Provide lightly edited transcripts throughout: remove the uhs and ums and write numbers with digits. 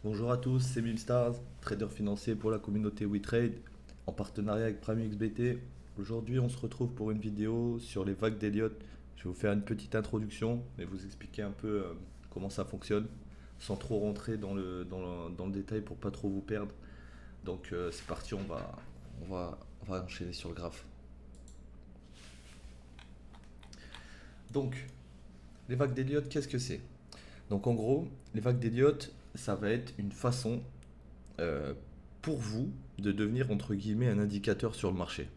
Bonjour à tous, c'est Mimstars, trader financier pour la communauté WeTrade, en partenariat avec PrimeXBT. Aujourd'hui, on se retrouve pour une vidéo sur les vagues d'Elliott. Je vais vous faire une petite introduction et vous expliquer un peu comment ça fonctionne, sans trop rentrer dans le détail pour pas trop vous perdre. Donc c'est parti, on va enchaîner sur le graphe. Donc, les vagues d'Elliott, qu'est-ce que c'est? Donc en gros, les vagues d'Elliott, ça va être une façon euh, pour vous de devenir entre guillemets un indicateur sur le marché.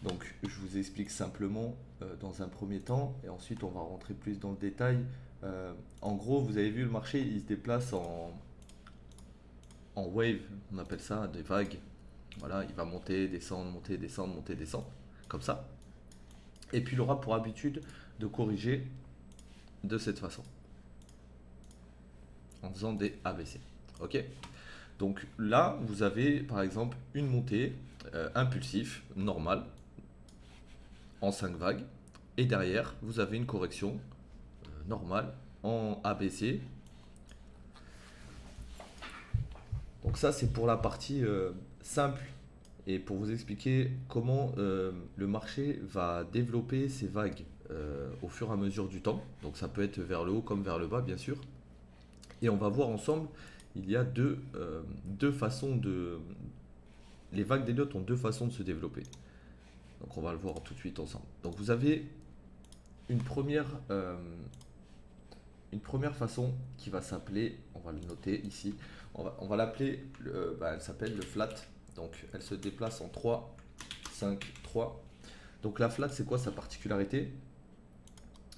Donc je vous explique simplement dans un premier temps et ensuite on va rentrer plus dans le détail. En gros, vous avez vu le marché, il se déplace en wave, on appelle ça des vagues. Voilà, il va monter, descendre, monter, descendre, monter, descendre, comme ça. Et puis il aura pour habitude de corriger de cette façon, en faisant des ABC. Ok. Donc là, vous avez par exemple une montée impulsive, normale, en 5 vagues. Et derrière, vous avez une correction normale en ABC. Donc ça, c'est pour la partie simple et pour vous expliquer comment le marché va développer ces vagues au fur et à mesure du temps. Donc ça peut être vers le haut comme vers le bas, bien sûr. Et on va voir ensemble, il y a deux façons de... Les vagues d'Elliott ont deux façons de se développer. Donc on va le voir tout de suite ensemble. Donc vous avez une première, euh, une première façon qui va s'appeler, on va le noter ici, on va l'appeler, elle s'appelle le flat. Donc elle se déplace en 3, 5, 3. Donc la flat, c'est quoi sa particularité?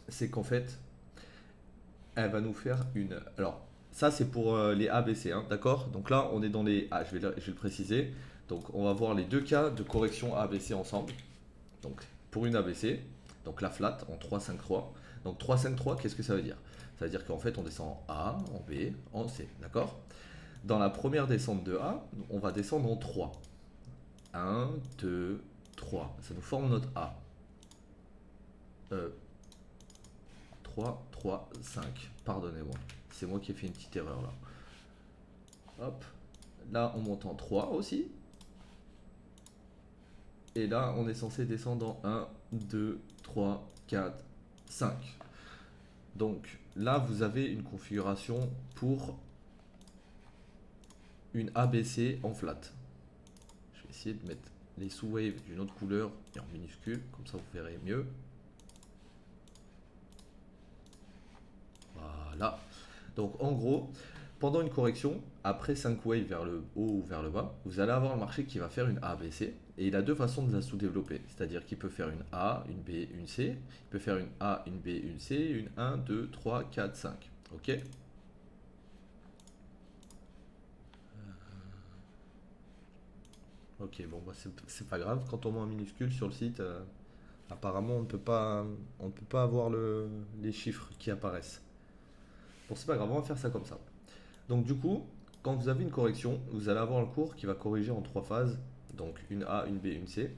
C'est qu'en fait, elle va nous faire une... Alors, ça c'est pour les ABC, hein, d'accord? Donc là, on est dans les... Ah, je vais le préciser. Donc on va voir les deux cas de correction ABC ensemble. Donc pour une ABC, donc la flat en 3, 5, 3. Donc 3, 5, 3, qu'est-ce que ça veut dire? Ça veut dire qu'en fait on descend en A, en B, en C, d'accord? Dans la première descente de A, on va descendre en 3. 1, 2, 3. Ça nous forme notre A. 3, 3, 5. Pardonnez-moi. C'est moi qui ai fait une petite erreur là. Hop. Là, on monte en 3 aussi. Et là, on est censé descendre en 1, 2, 3, 4, 5. Donc là, vous avez une configuration pour une ABC en flat. Je vais essayer de mettre les sous-waves d'une autre couleur et en minuscule, comme ça vous verrez mieux. Voilà. Donc en gros, pendant une correction, après 5 waves vers le haut ou vers le bas, vous allez avoir le marché qui va faire une ABC. Et il a deux façons de la sous-développer. C'est-à-dire qu'il peut faire une A, une B, une C. Il peut faire une A, une B, une C, une 1, 2, 3, 4, 5. Ok. Ok, bon, bah, c'est pas grave. Quand on met en minuscule sur le site, apparemment on ne peut pas avoir les chiffres qui apparaissent. Bon, c'est pas grave, on va faire ça comme ça. Donc du coup, quand vous avez une correction, vous allez avoir un cours qui va corriger en trois phases. Donc une A, une B, une C.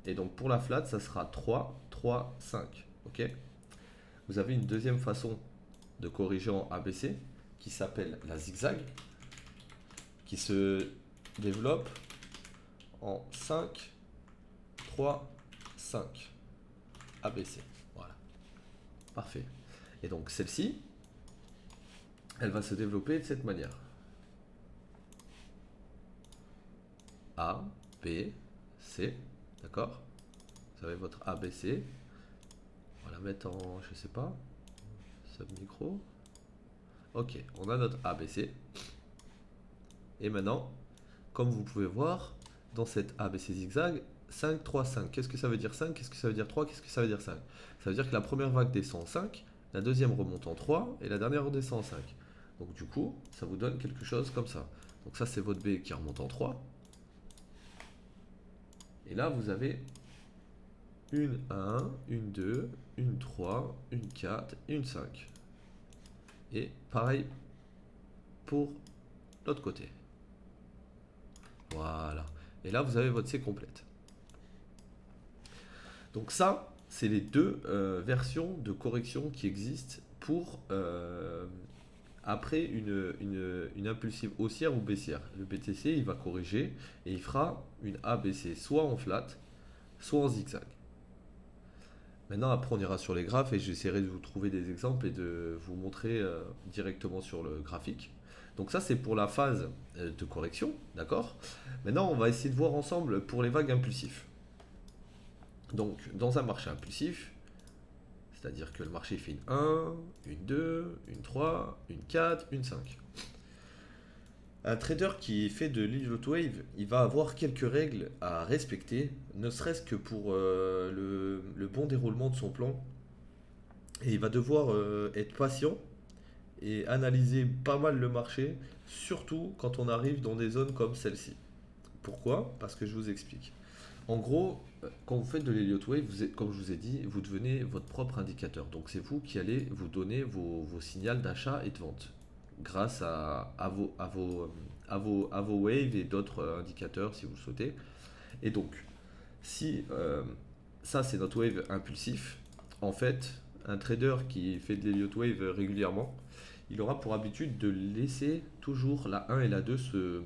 Et donc pour la flat, ça sera 3, 3, 5. Ok. Vous avez une deuxième façon de corriger en ABC qui s'appelle la zigzag, qui se développe en 5, 3, 5. ABC. Voilà. Parfait. Et donc celle-ci, elle va se développer de cette manière. A, B, C. D'accord? Vous avez votre ABC. On va la mettre en, je sais pas, sub-micro. Ok, on a notre ABC. Et maintenant, comme vous pouvez voir, dans cette ABC zigzag, 5, 3, 5. Qu'est-ce que ça veut dire 5? Qu'est-ce que ça veut dire 3? Qu'est-ce que ça veut dire 5? Ça veut dire que la première vague descend en 5, la deuxième remonte en 3 et la dernière redescend en 5. Donc du coup, ça vous donne quelque chose comme ça. Donc ça, c'est votre B qui remonte en 3. Et là, vous avez une 1, une 2, une 3, une 4, une 5. Et pareil pour l'autre côté. Voilà. Et là, vous avez votre C complète. Donc ça, c'est les deux versions de correction qui existent pour après une impulsive haussière ou baissière. Le BTC, il va corriger et il fera une ABC, soit en flat, soit en zigzag. Maintenant, après, on ira sur les graphes et j'essaierai de vous trouver des exemples et de vous montrer directement sur le graphique. Donc ça, c'est pour la phase de correction, d'accord? Maintenant, on va essayer de voir ensemble pour les vagues impulsives. Donc, dans un marché impulsif, c'est-à-dire que le marché fait une 1, une 2, une 3, une 4, une 5. Un trader qui fait de l'Elliott Wave, il va avoir quelques règles à respecter, ne serait-ce que pour le bon déroulement de son plan. Et il va devoir être patient et analyser pas mal le marché, surtout quand on arrive dans des zones comme celle-ci. Pourquoi? Parce que je vous explique. En gros, quand vous faites de l'Elliott Wave, comme je vous ai dit, vous devenez votre propre indicateur. Donc c'est vous qui allez vous donner vos signaux d'achat et de vente grâce à vos waves et d'autres indicateurs si vous le souhaitez. Et donc, si ça c'est notre wave impulsif, en fait, un trader qui fait de l'Elliott Wave régulièrement, il aura pour habitude de laisser toujours la 1 et la 2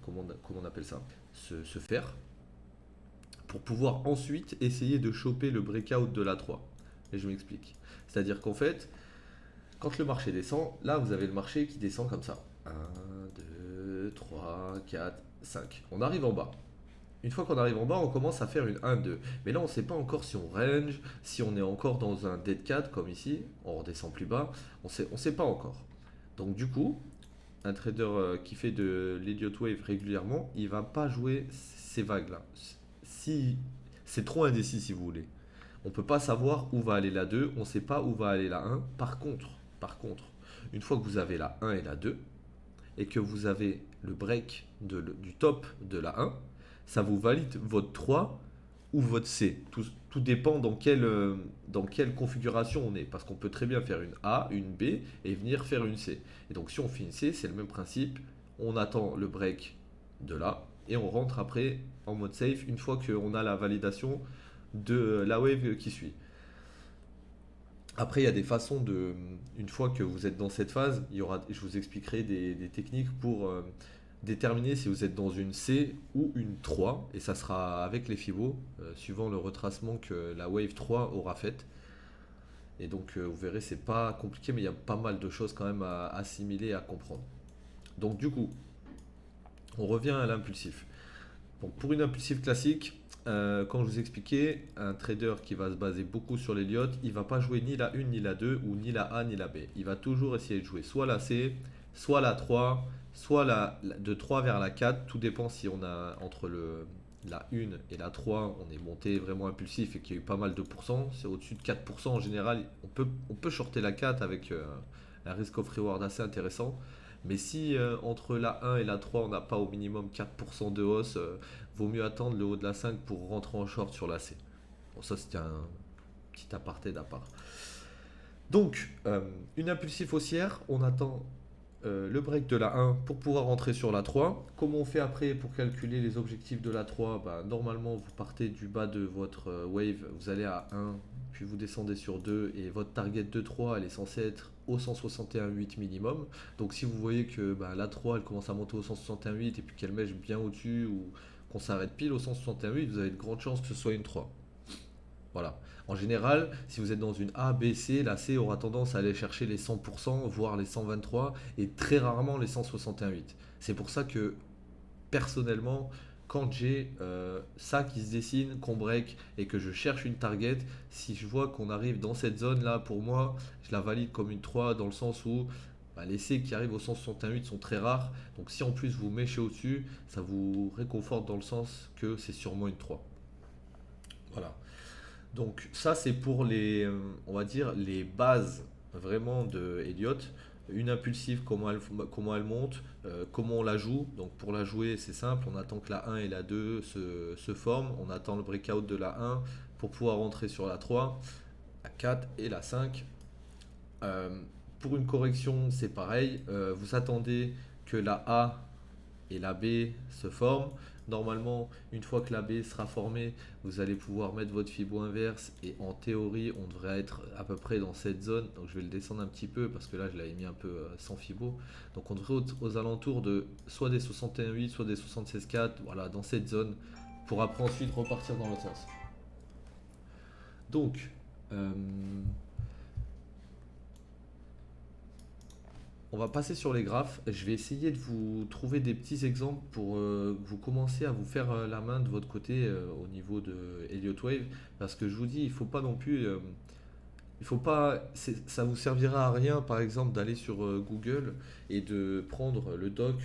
comment on appelle ça, se faire pour pouvoir ensuite essayer de choper le breakout de la 3. Et je m'explique. C'est-à-dire qu'en fait, quand le marché descend, là vous avez le marché qui descend comme ça. 1, 2, 3, 4, 5. On arrive en bas. Une fois qu'on arrive en bas, on commence à faire une 1-2. Mais là, on ne sait pas encore si on range, si on est encore dans un dead cat comme ici, on redescend plus bas, on sait pas encore. Donc du coup, un trader qui fait de l'Elliott Wave régulièrement, il va pas jouer ces vagues-là. Si c'est trop indécis si vous voulez. On peut pas savoir où va aller la 2, on ne sait pas où va aller la 1. Par contre, une fois que vous avez la 1 et la 2, et que vous avez le break du top de la 1, ça vous valide votre 3 ou votre C. Tout dépend dans quelle configuration on est. Parce qu'on peut très bien faire une A, une B et venir faire une C. Et donc si on fait une C, c'est le même principe. On attend le break de là et on rentre après en mode safe une fois qu'on a la validation de la wave qui suit. Après, il y a des façons de. Une fois que vous êtes dans cette phase, je vous expliquerai des techniques pour déterminer si vous êtes dans une C ou une 3. Et ça sera avec les Fibos, suivant le retracement que la Wave 3 aura fait. Et donc, vous verrez, c'est pas compliqué, mais il y a pas mal de choses quand même à assimiler, à comprendre. Donc, du coup, on revient à l'impulsif. Donc pour une impulsive classique, comme je vous expliquais, un trader qui va se baser beaucoup sur l'Elliott, il ne va pas jouer ni la 1 ni la 2 ou ni la A ni la B. Il va toujours essayer de jouer soit la C, soit la 3, soit de 3 vers la 4. Tout dépend si on a entre la 1 et la 3, on est monté vraiment impulsif et qu'il y a eu pas mal de pourcents. C'est au-dessus de 4% en général. On peut shorter la 4 avec un risk of reward assez intéressant. Mais si entre la 1 et la 3, on n'a pas au minimum 4% de hausse, vaut mieux attendre le haut de la 5 pour rentrer en short sur la C. Bon, ça c'était un petit aparté d'apart. Donc, une impulsive haussière, on attend le break de la 1 pour pouvoir rentrer sur la 3. Comment on fait après pour calculer les objectifs de la 3? Bah, normalement, vous partez du bas de votre wave, vous allez à 1, puis vous descendez sur 2, et votre target de 3, elle est censée être au 161,8 minimum. Donc si vous voyez que bah, la 3, elle commence à monter au 161,8 et puis qu'elle mèche bien au-dessus, ou qu'on s'arrête pile au 161,8, vous avez de grandes chances que ce soit une 3. Voilà. En général, si vous êtes dans une A, B, C, la C aura tendance à aller chercher les 100%, voire les 123, et très rarement les 161,8. C'est pour ça que, personnellement, quand j'ai ça qui se dessine, qu'on break, et que je cherche une target, si je vois qu'on arrive dans cette zone-là, pour moi, je la valide comme une 3, dans le sens où bah, les C qui arrivent au 161,8 sont très rares. Donc si en plus vous méchez au-dessus, ça vous réconforte dans le sens que c'est sûrement une 3. Voilà. Donc ça c'est pour on va dire les bases vraiment de Elliott. Une impulsive, comment elle monte, comment on la joue. Donc pour la jouer c'est simple, on attend que la 1 et la 2 se forment, on attend le breakout de la 1 pour pouvoir rentrer sur la 3, la 4 et la 5. Euh, pour une correction c'est pareil, vous attendez que la A et la B se forment. Normalement, une fois que la baie sera formée, vous allez pouvoir mettre votre fibo inverse et en théorie, on devrait être à peu près dans cette zone. Donc je vais le descendre un petit peu parce que là, je l'avais mis un peu sans fibo. Donc on devrait aux alentours de soit des 61,8, soit des 76,4, voilà, dans cette zone, pour après ensuite repartir dans l'autre sens. Donc, euh, on va passer sur les graphes. Je vais essayer de vous trouver des petits exemples pour que vous commenciez à vous faire la main de votre côté au niveau de Elliott Wave. Parce que je vous dis, il faut pas non plus. Il faut pas. Ça vous servira à rien, par exemple, d'aller sur Google et de prendre le doc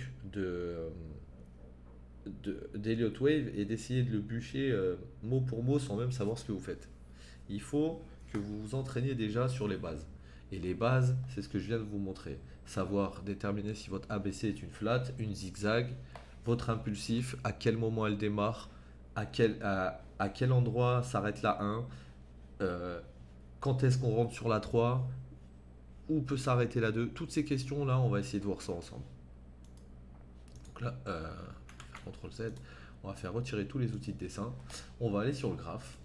d'Elliott Wave et d'essayer de le bûcher mot pour mot sans même savoir ce que vous faites. Il faut que vous vous entraîniez déjà sur les bases. Et les bases, c'est ce que je viens de vous montrer. Savoir déterminer si votre ABC est une flat, une zigzag, votre impulsif, à quel moment elle démarre, à quel endroit s'arrête la 1, euh, quand est-ce qu'on rentre sur la 3, où peut s'arrêter la 2. Toutes ces questions-là, on va essayer de voir ça ensemble. Donc là, CTRL Z, on va faire retirer tous les outils de dessin. On va aller sur le graphe.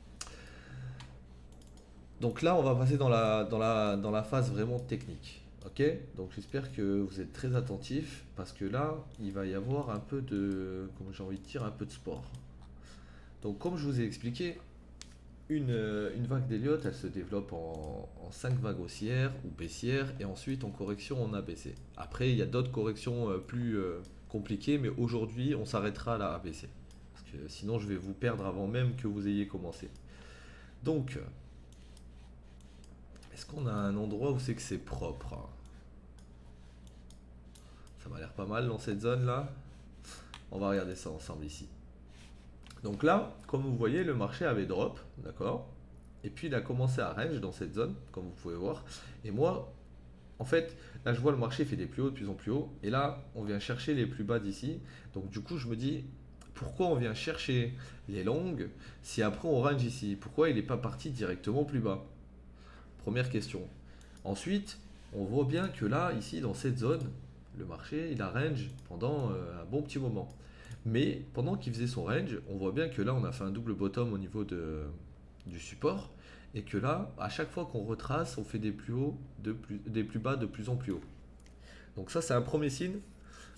Donc là, on va passer dans la phase vraiment technique. Ok? Donc j'espère que vous êtes très attentifs parce que là, il va y avoir un peu de, comme j'ai envie de dire, un peu de sport. Donc comme je vous ai expliqué, une vague d'Elliott, elle se développe en 5 vagues haussières ou baissières et ensuite en correction en ABC. Après, il y a d'autres corrections plus compliquées, mais aujourd'hui, on s'arrêtera à la ABC. Parce que sinon, je vais vous perdre avant même que vous ayez commencé. Donc, est-ce qu'on a un endroit où c'est que c'est propre? Ça m'a l'air pas mal dans cette zone-là. On va regarder ça ensemble ici. Donc là, comme vous voyez, le marché avait drop, d'accord? Et puis il a commencé à range dans cette zone, comme vous pouvez voir. Et moi, en fait, là je vois le marché fait des plus hauts de plus en plus haut. Et là, on vient chercher les plus bas d'ici. Donc du coup, je me dis, pourquoi on vient chercher les longues si après on range ici? Pourquoi il n'est pas parti directement plus bas? Première question. Ensuite, on voit bien que là, ici, dans cette zone, le marché, il a range pendant un bon petit moment. Mais pendant qu'il faisait son range, on voit bien que là, on a fait un double bottom au niveau du support. Et que là, à chaque fois qu'on retrace, on fait des plus hauts, des plus bas de plus en plus haut. Donc ça, c'est un premier signe,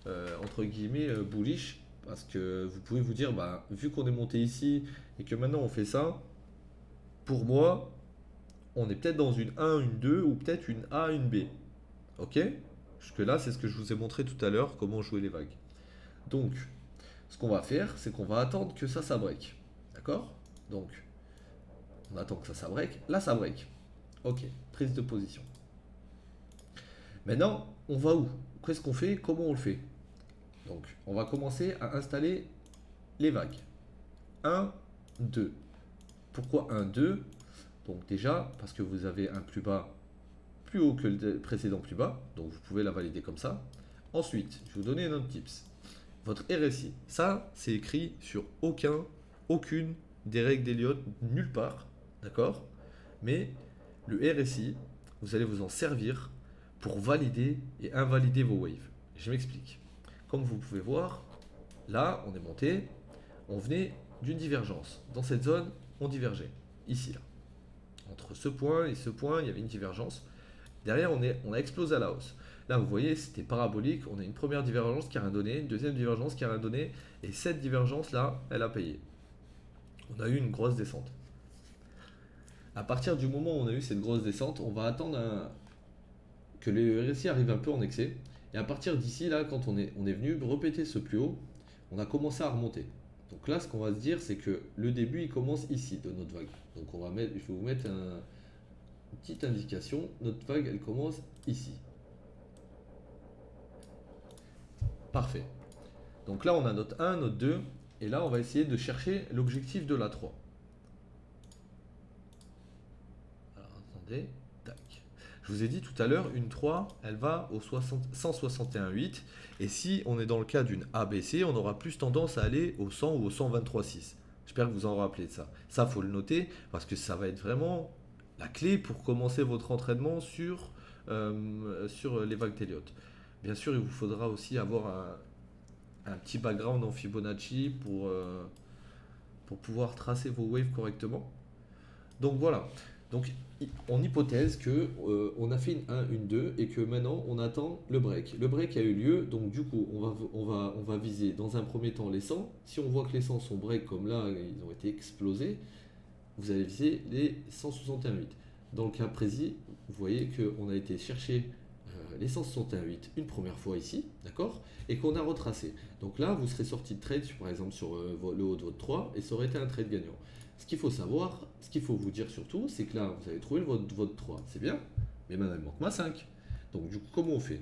entre guillemets, bullish. Parce que vous pouvez vous dire, bah, vu qu'on est monté ici et que maintenant on fait ça, pour moi, on est peut-être dans une 1, une 2 ou peut-être une A, une B. Ok? Jusque là, c'est ce que je vous ai montré tout à l'heure, comment jouer les vagues. Donc, ce qu'on va faire, c'est qu'on va attendre que ça break. D'accord? Donc, on attend que ça break. Là, ça break. Ok, prise de position. Maintenant, on va où? Qu'est-ce qu'on fait? Comment on le fait? Donc, on va commencer à installer les vagues. 1, 2. Pourquoi 1, 2? Donc déjà, parce que vous avez un plus bas plus haut que le précédent plus bas, donc vous pouvez la valider comme ça. Ensuite, je vais vous donner un autre tips. Votre RSI, ça c'est écrit sur aucune des règles d'Elliott, nulle part, d'accord? Mais le RSI, vous allez vous en servir pour valider et invalider vos waves. Je m'explique. Comme vous pouvez voir, là on est monté, on venait d'une divergence. Dans cette zone, on divergeait. Ici, là. Entre ce point et ce point, il y avait une divergence. Derrière, on a explosé à la hausse. Là, vous voyez, c'était parabolique. On a une première divergence qui a rien donné, une deuxième divergence qui a rien donné. Et cette divergence-là, elle a payé. On a eu une grosse descente. À partir du moment où on a eu cette grosse descente, on va attendre que le RSI arrive un peu en excès. Et à partir d'ici, là, quand on est venu répéter ce plus haut, on a commencé à remonter. Donc là, ce qu'on va se dire, c'est que le début, il commence ici de notre vague. Donc je vais vous mettre une petite indication. Notre vague, elle commence ici. Parfait. Donc là, on a notre 1, notre 2. Et là, on va essayer de chercher l'objectif de la 3. Alors, attendez. Tac. Je vous ai dit tout à l'heure, une 3, elle va au 161,8. Et si on est dans le cas d'une ABC, on aura plus tendance à aller au 100 ou au 123,6. J'espère que vous en rappelez de ça. Ça, faut le noter parce que ça va être vraiment la clé pour commencer votre entraînement sur les vagues d'Elliott. Bien sûr, il vous faudra aussi avoir un petit background en Fibonacci pour pouvoir tracer vos waves correctement. Donc voilà. Donc on hypothèse que on a fait une 1, une 2 et que maintenant on attend le break. Le break a eu lieu, donc du coup on va viser dans un premier temps les 100. Si on voit que les 100 sont break comme là, ils ont été explosés, vous allez viser les 161,8. Dans le cas précis, vous voyez qu'on a été chercher les 161,8 une première fois ici, d'accord, et qu'on a retracé. Donc là, vous serez sorti de trade, par exemple sur le haut de votre 3, et ça aurait été un trade gagnant. Ce qu'il faut savoir, ce qu'il faut vous dire surtout, c'est que là, vous avez trouvé votre 3, c'est bien, mais maintenant il manque ma 5. Donc du coup, comment on fait?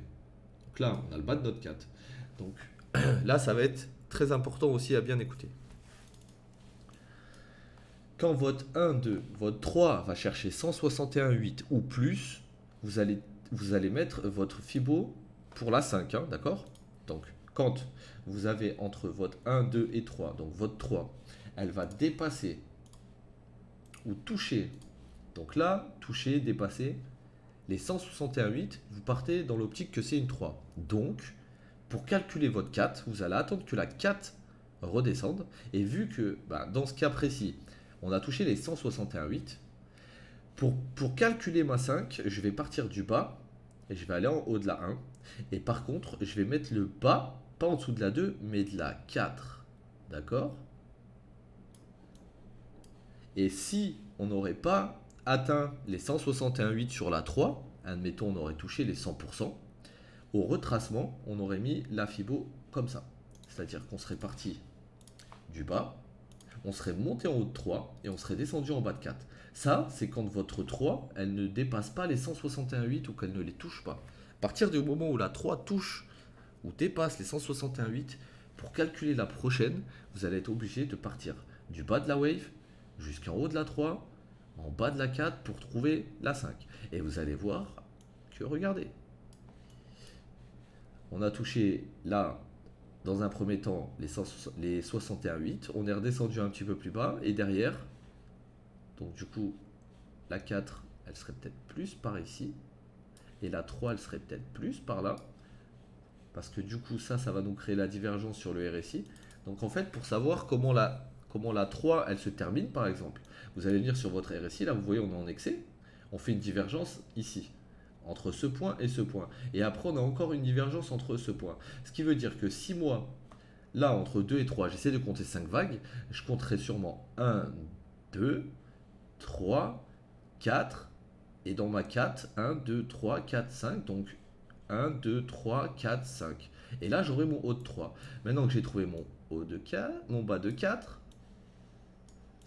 Donc là, on a le bas de notre 4. Donc là, ça va être très important aussi à bien écouter. Quand votre 1, 2, votre 3 va chercher 161,8 ou plus, vous allez mettre votre Fibo pour la 5, hein, d'accord? Donc, quand vous avez entre votre 1, 2 et 3, donc votre 3, elle va dépasser ou toucher, donc là, toucher, dépasser les 161,8, vous partez dans l'optique que c'est une 3. Donc, pour calculer votre 4, vous allez attendre que la 4 redescende. Et vu que dans ce cas précis, on a touché les 161,8, pour calculer ma 5, je vais partir du bas et je vais aller en haut de la 1. Et par contre, je vais mettre le bas, pas en dessous de la 2, mais de la 4. D'accord? Et si on n'aurait pas atteint les 161,8 sur la 3, admettons on aurait touché les 100%, au retracement, on aurait mis la Fibo comme ça. C'est-à-dire qu'on serait parti du bas, on serait monté en haut de 3 et on serait descendu en bas de 4. Ça, c'est quand votre 3, elle ne dépasse pas les 161,8 ou qu'elle ne les touche pas. À partir du moment où la 3 touche ou dépasse les 161,8, pour calculer la prochaine, vous allez être obligé de partir du bas de la wave jusqu'en haut de la 3, en bas de la 4 pour trouver la 5. Et vous allez voir que, regardez, on a touché là, dans un premier temps, les 61,8. On est redescendu un petit peu plus bas. Et derrière, donc du coup, la 4, elle serait peut-être plus par ici. Et la 3, elle serait peut-être plus par là. Parce que du coup, ça va nous créer la divergence sur le RSI. Donc en fait, pour savoir comment la 3, elle se termine, par exemple, vous allez venir sur votre RSI. Là, vous voyez, on est en excès. On fait une divergence ici, entre ce point et ce point. Et après, on a encore une divergence entre ce point. Ce qui veut dire que si moi, là, entre 2 et 3, j'essaie de compter 5 vagues, je compterai sûrement 1, 2, 3, 4, et dans ma 4, 1, 2, 3, 4, 5, donc 1, 2, 3, 4, 5. Et là, j'aurai mon haut de 3. Maintenant que j'ai trouvé mon haut de 4, mon bas de 4,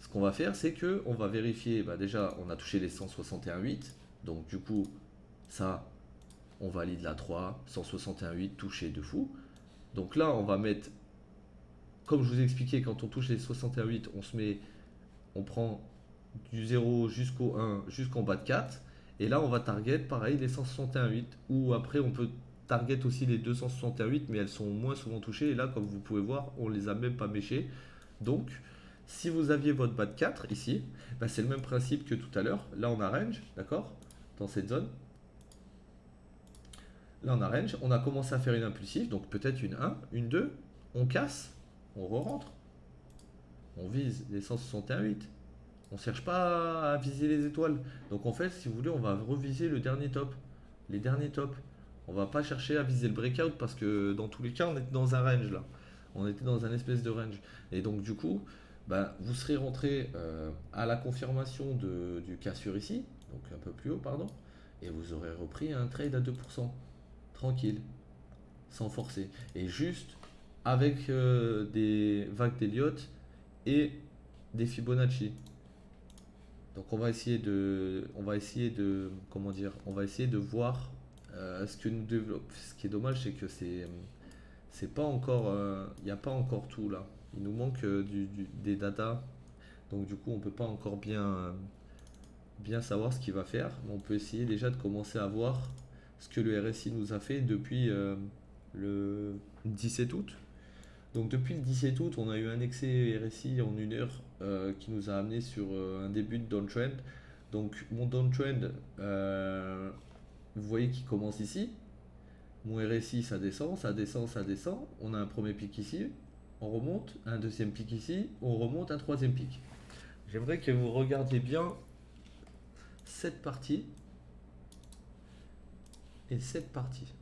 ce qu'on va faire, c'est que on va vérifier, déjà, on a touché les 161,8, donc du coup, ça, on valide la 3, 161,8 touché de fou. Donc là, on va mettre, comme je vous ai expliqué, quand on touche les 61,8, on prend du 0 jusqu'au 1, jusqu'en bas de 4. Et là, on va target, pareil, les 161,8. Ou après, on peut target aussi les 261,8, mais elles sont moins souvent touchées. Et là, comme vous pouvez voir, on les a même pas méchées. Donc, si vous aviez votre bas de 4 ici, c'est le même principe que tout à l'heure. Là, on a range, d'accord? Dans cette zone. Là, on a range. On a commencé à faire une impulsive, donc peut-être une 1, une 2. On casse, on re-rentre. On vise les 161,8. On ne cherche pas à viser les étoiles. Donc en fait, si vous voulez, on va reviser le dernier top. Les derniers tops. On va pas chercher à viser le breakout parce que dans tous les cas, on était dans un range là. On était dans un espèce de range. Et donc du coup, vous serez rentré à la confirmation du cassure ici, donc un peu plus haut, pardon, et vous aurez repris un trade à 2%. Tranquille, sans forcer. Et juste avec des vagues d'Elliott et des Fibonacci. Donc on va essayer de voir ce que nous développe. Ce qui est dommage, c'est que c'est pas encore, il n'y a pas encore tout là. Il nous manque des datas. Donc du coup, on peut pas encore bien savoir ce qu'il va faire. Mais on peut essayer déjà de commencer à voir ce que le RSI nous a fait depuis le 17 août. Donc depuis le 17 août, on a eu un excès RSI en une heure qui nous a amené sur un début de downtrend. Donc mon downtrend, vous voyez qu'il commence ici. Mon RSI, ça descend, ça descend, ça descend. On a un premier pic ici, on remonte, un deuxième pic ici, on remonte, un troisième pic. J'aimerais que vous regardiez bien cette partie et cette partie.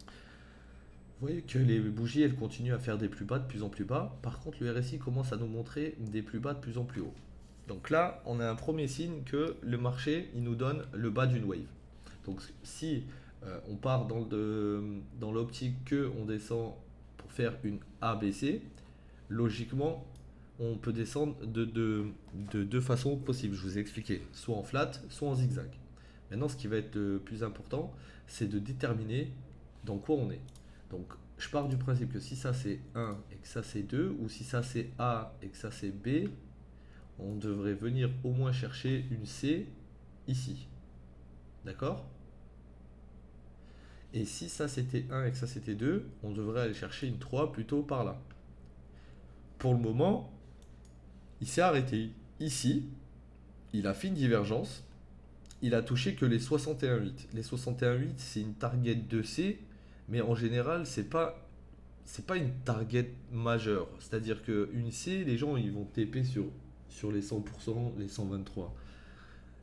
Vous voyez que les bougies, elles continuent à faire des plus bas de plus en plus bas. Par contre, le RSI commence à nous montrer des plus bas de plus en plus haut. Donc là, on a un premier signe que le marché, il nous donne le bas d'une wave. Donc si on part dans l'optique qu'on descend pour faire une ABC, logiquement, on peut descendre de deux façons possibles. Je vous ai expliqué, soit en flat, soit en zigzag. Maintenant, ce qui va être le plus important, c'est de déterminer dans quoi on est. Donc, je pars du principe que si ça c'est 1 et que ça c'est 2, ou si ça c'est A et que ça c'est B, on devrait venir au moins chercher une C ici. D'accord? Et si ça c'était 1 et que ça c'était 2, on devrait aller chercher une 3 plutôt par là. Pour le moment, il s'est arrêté ici, il a fait une divergence, il a touché que les 61,8. Les 61,8, c'est une target de C, mais en général, c'est pas une target majeure. C'est-à-dire qu'une C, les gens ils vont TP sur les 100%, les 123.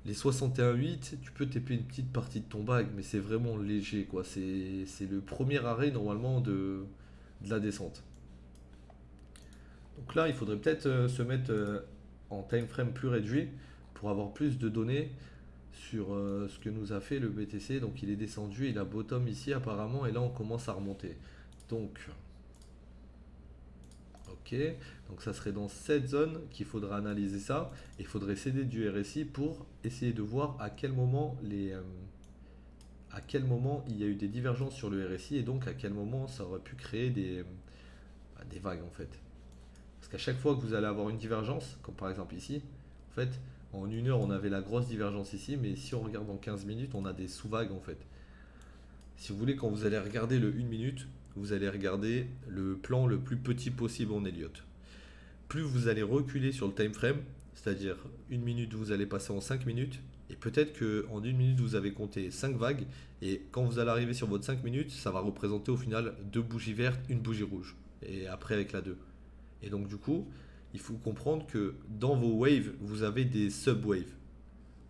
Les 61,8, tu peux TP une petite partie de ton bag, mais c'est vraiment léger, quoi. C'est le premier arrêt normalement de la descente. Donc là, il faudrait peut-être se mettre en time frame plus réduit pour avoir plus de données sur ce que nous a fait le BTC. Donc il est descendu, il a bottom ici apparemment, et là on commence à remonter. Donc, ok, donc ça serait dans cette zone qu'il faudra analyser ça. Il faudrait céder du RSI pour essayer de voir à quel moment à quel moment il y a eu des divergences sur le RSI, et donc à quel moment ça aurait pu créer des vagues en fait. Parce qu'à chaque fois que vous allez avoir une divergence, comme par exemple ici, en fait, en une heure, on avait la grosse divergence ici, mais si on regarde en 15 minutes, on a des sous-vagues en fait. Si vous voulez, quand vous allez regarder le 1 minute, vous allez regarder le plan le plus petit possible en Elliott. Plus vous allez reculer sur le time frame, c'est-à-dire 1 minute, vous allez passer en 5 minutes, et peut-être qu'en 1 minute, vous avez compté 5 vagues, et quand vous allez arriver sur votre 5 minutes, ça va représenter au final 2 bougies vertes, une bougie rouge, et après avec la 2. Et donc du coup, il faut comprendre que dans vos waves, vous avez des sub-waves.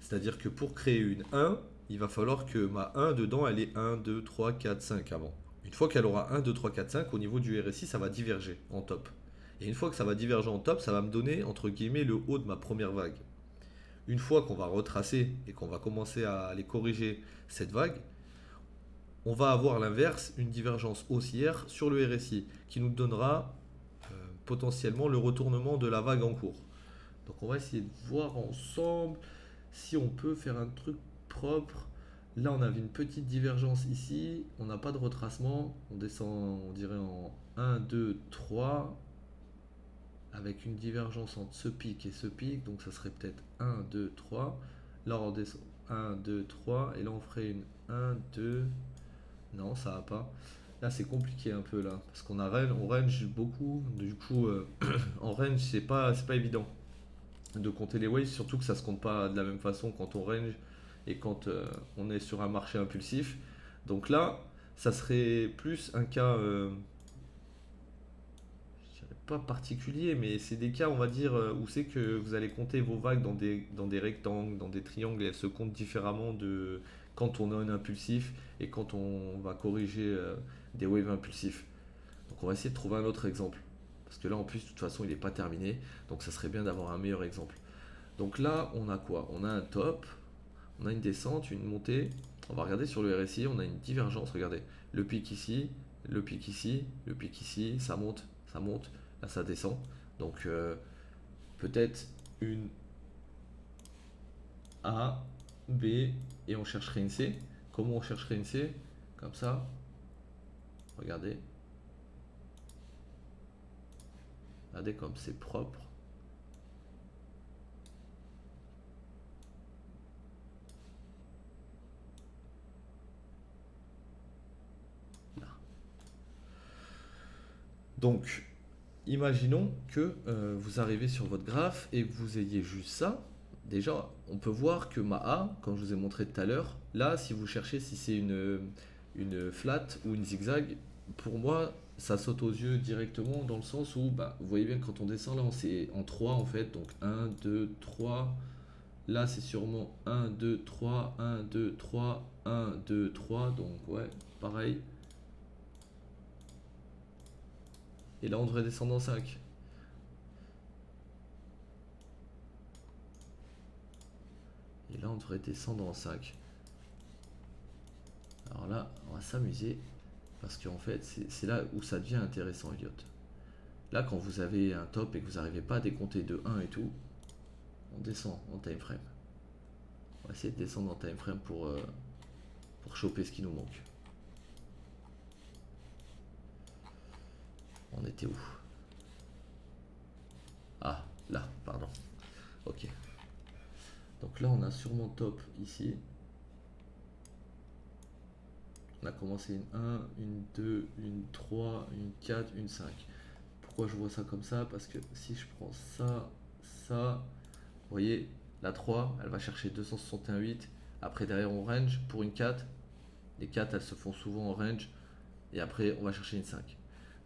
C'est-à-dire que pour créer une 1, il va falloir que ma 1 dedans, elle ait 1, 2, 3, 4, 5 avant. Une fois qu'elle aura 1, 2, 3, 4, 5, au niveau du RSI, ça va diverger en top. Et une fois que ça va diverger en top, ça va me donner, entre guillemets, le haut de ma première vague. Une fois qu'on va retracer et qu'on va commencer à aller corriger cette vague, on va avoir l'inverse, une divergence haussière sur le RSI, qui nous donnera potentiellement le retournement de la vague en cours. Donc on va essayer de voir ensemble si on peut faire un truc propre. Là on avait une petite divergence ici, on n'a pas de retracement, on descend on dirait en 1, 2, 3, avec une divergence entre ce pic et ce pic, donc ça serait peut-être 1, 2, 3. Là on descend 1, 2, 3, et là on ferait une 1, 2, non ça va pas. Là c'est compliqué un peu là, parce on range beaucoup, du coup en range c'est pas évident de compter les waves, surtout que ça se compte pas de la même façon quand on range et quand on est sur un marché impulsif. Donc là ça serait plus un cas, je dirais pas particulier, mais c'est des cas on va dire où c'est que vous allez compter vos vagues dans des rectangles, dans des triangles, et elles se comptent différemment de quand on a un impulsif et quand on va corriger des waves impulsifs. Donc on va essayer de trouver un autre exemple. Parce que là en plus de toute façon il n'est pas terminé. Donc ça serait bien d'avoir un meilleur exemple. Donc là on a quoi? On a un top, on a une descente, une montée. On va regarder sur le RSI, on a une divergence. Regardez, le pic ici, le pic ici, le pic ici, ça monte, là ça descend. Donc peut-être une A, B, et on chercherait une C. Comment on chercherait une C? Comme ça. Regardez. Regardez comme c'est propre. Là. Donc, imaginons que vous arrivez sur votre graphe et que vous ayez juste ça. Déjà, on peut voir que ma A, comme je vous ai montré tout à l'heure, là, si vous cherchez si c'est une flat ou une zigzag, pour moi, ça saute aux yeux directement dans le sens où, bah, vous voyez bien quand on descend là, c'est en 3 en fait, donc un 2 3. Là, c'est sûrement un 2 3 1 2 3 1 2 3, donc ouais, pareil. Et là, on devrait descendre en 5. Et là, on devrait descendre en 5. Alors là, on va s'amuser. Parce qu'en fait, c'est là où ça devient intéressant, Elliot. Là, quand vous avez un top et que vous n'arrivez pas à décompter de 1 et tout, on descend en time frame. On va essayer de descendre en time frame pour choper ce qui nous manque. On était où? Ah, là, pardon. Ok. Donc là, on a sûrement top ici. On a commencé une 1, une 2, une 3, une 4, une 5. Pourquoi je vois ça comme ça? Parce que si je prends ça, ça, vous voyez, la 3, elle va chercher 261,8. Après, derrière, on range pour une 4. Les 4, elles se font souvent en range. Et après, on va chercher une 5.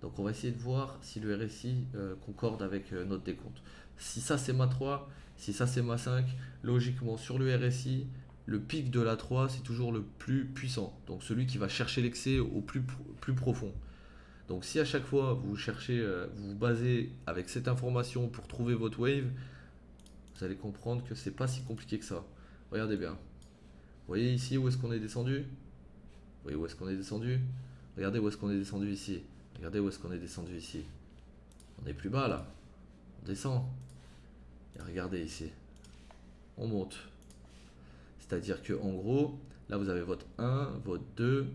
Donc, on va essayer de voir si le RSI concorde avec notre décompte. Si ça, c'est ma 3, si ça, c'est ma 5, logiquement, sur le RSI, le pic de la 3, c'est toujours le plus puissant. Donc, celui qui va chercher l'excès au plus profond. Donc, si à chaque fois, vous cherchez, vous vous basez avec cette information pour trouver votre wave, vous allez comprendre que c'est pas si compliqué que ça. Regardez bien. Vous voyez ici où est-ce qu'on est descendu? Vous voyez où est-ce qu'on est descendu? Regardez où est-ce qu'on est descendu ici. Regardez où est-ce qu'on est descendu ici. On est plus bas là. On descend. Et regardez ici. On monte. C'est-à-dire que en gros, là vous avez votre 1, votre 2.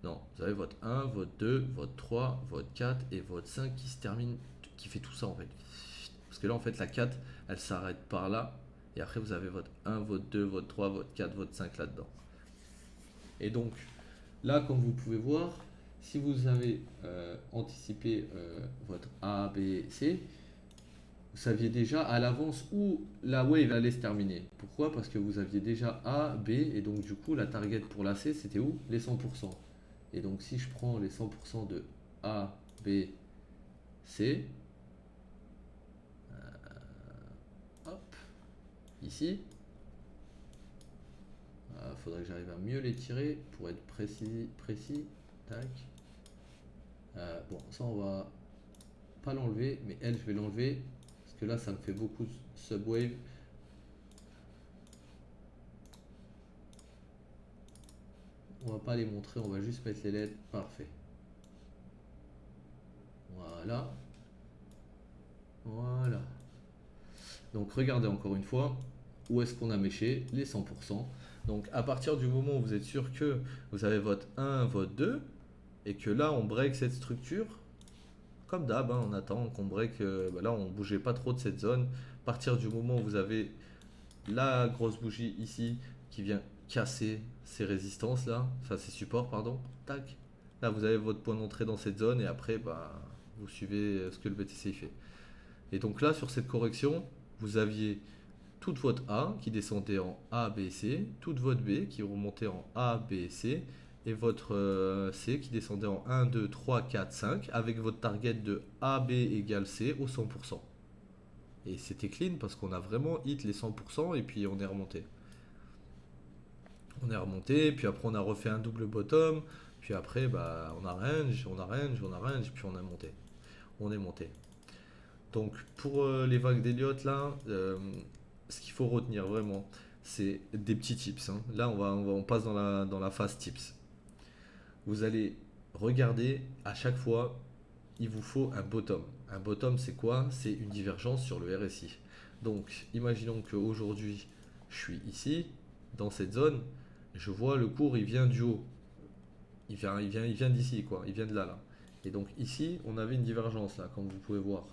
Non, vous avez votre 1, votre 2, votre 3, votre 4 et votre 5 qui se termine, qui fait tout ça en fait. Parce que là en fait la 4, elle s'arrête par là. Et après vous avez votre 1, votre 2, votre 3, votre 4, votre 5 là-dedans. Et donc là comme vous pouvez voir, si vous avez anticipé votre A, B, C, vous saviez déjà à l'avance où la wave allait se terminer. Pourquoi? Parce que vous aviez déjà A, B, et donc du coup la target pour la C c'était où? Les 100%. Et donc si je prends les 100% de A, B, C, hop, ici, il faudrait que j'arrive à mieux les tirer pour être précis, tac. Bon, ça on va pas l'enlever, mais elle je vais l'enlever, parce que là ça me fait beaucoup subwave. On va pas les montrer, on va juste mettre les LED, parfait. Voilà. Voilà. Donc regardez encore une fois, où est-ce qu'on a méché? Les 100%. Donc à partir du moment où vous êtes sûr que vous avez votre 1, votre 2, et que là on break cette structure, comme d'hab, hein, on attend qu'on break, là on bougeait pas trop de cette zone. À partir du moment où vous avez la grosse bougie ici qui vient casser ces résistances là, enfin ces supports pardon, tac. Là vous avez votre point d'entrée dans cette zone et après bah, vous suivez ce que le BTC fait. Et donc là sur cette correction, vous aviez toute votre A qui descendait en A, B, C, toute votre B qui remontait en A, B, C, et votre C qui descendait en 1, 2, 3, 4, 5, avec votre target de A, B égale C au 100%. Et c'était clean parce qu'on a vraiment hit les 100% et puis on est remonté. On est remonté, puis après on a refait un double bottom, puis après bah, on a range, puis on a monté. On est monté. Donc pour les vagues d'Elliott là, ce qu'il faut retenir vraiment, c'est des petits tips. Hein. Là on passe dans la phase tips. Vous allez regarder à chaque fois, il vous faut un bottom. Un bottom c'est quoi? C'est une divergence sur le RSI. Donc imaginons qu'aujourd'hui je suis ici, dans cette zone, je vois le cours il vient du haut. Il vient d'ici quoi, il vient de là. Et donc ici on avait une divergence là, comme vous pouvez voir.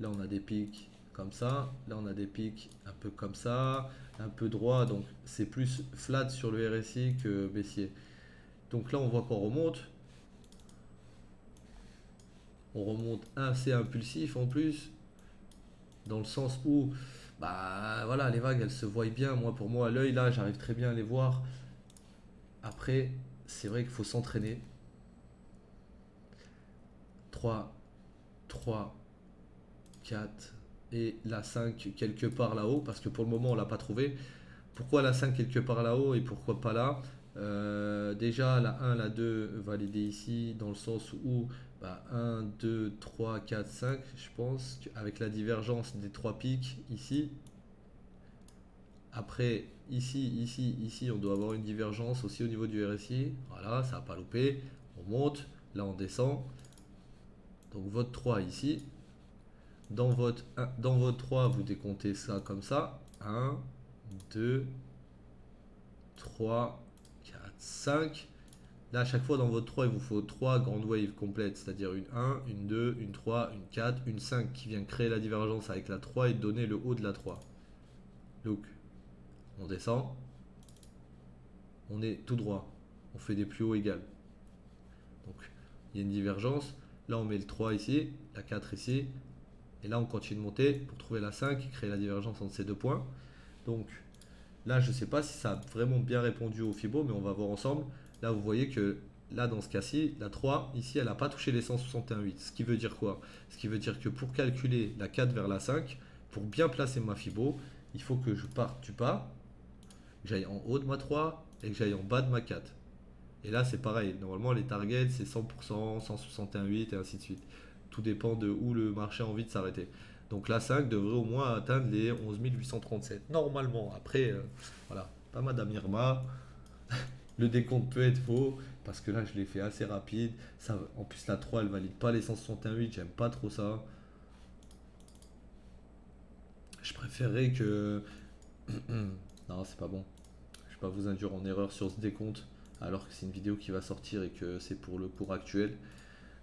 Là on a des pics comme ça, là on a des pics un peu comme ça, un peu droit, donc c'est plus flat sur le RSI que baissier. Donc là on voit qu'on remonte, on remonte assez impulsif en plus, dans le sens où bah voilà les vagues elles se voient bien, moi pour moi à l'œil là j'arrive très bien à les voir. Après, c'est vrai qu'il faut s'entraîner. 3, 3, 4 et la 5 quelque part là-haut, parce que pour le moment on l'a pas trouvé. Pourquoi la 5 quelque part là-haut et pourquoi pas là? Déjà la un la 2 validée ici, dans le sens où bah, 1, 2, 3, 4, 5, je pense, avec la divergence des trois pics ici. Après, ici, on doit avoir une divergence aussi au niveau du RSI. Voilà, ça n'a pas loupé. On monte, là on descend. Donc votre 3 ici. Dans votre 3, vous décomptez ça comme ça. Un, 2, 3, 4, 5. Là, à chaque fois dans votre 3, il vous faut 3 grandes waves complètes, c'est-à-dire une un, une 2, une 3, une 4, une 5 qui vient créer la divergence avec la 3 et donner le haut de la 3. Donc, on descend, on est tout droit. On fait des plus hauts égales. Donc, il y a une divergence. Là, on met le 3 ici, la 4 ici. Et là, on continue de monter pour trouver la 5 et créer la divergence entre ces deux points. Donc, là, je ne sais pas si ça a vraiment bien répondu au Fibo, mais on va voir ensemble. Là, vous voyez que là, dans ce cas-ci, la 3, ici, elle n'a pas touché les 161,8. Ce qui veut dire quoi? Ce qui veut dire que pour calculer la 4 vers la 5, pour bien placer ma Fibo, il faut que je parte du bas, que j'aille en haut de ma 3 et que j'aille en bas de ma 4. Et là, c'est pareil. Normalement, les targets, c'est 100%, 161,8 et ainsi de suite. Tout dépend de où le marché a envie de s'arrêter. Donc la 5 devrait au moins atteindre les 11 837. Normalement. Après, voilà, pas Madame Irma. Le décompte peut être faux. Parce que là, je l'ai fait assez rapide. Ça, en plus, la 3, elle valide pas les 161,8. J'aime pas trop ça. Je préférerais que... Non, c'est pas bon. Je vais pas vous induire en erreur sur ce décompte. Alors que c'est une vidéo qui va sortir et que c'est pour le cours actuel.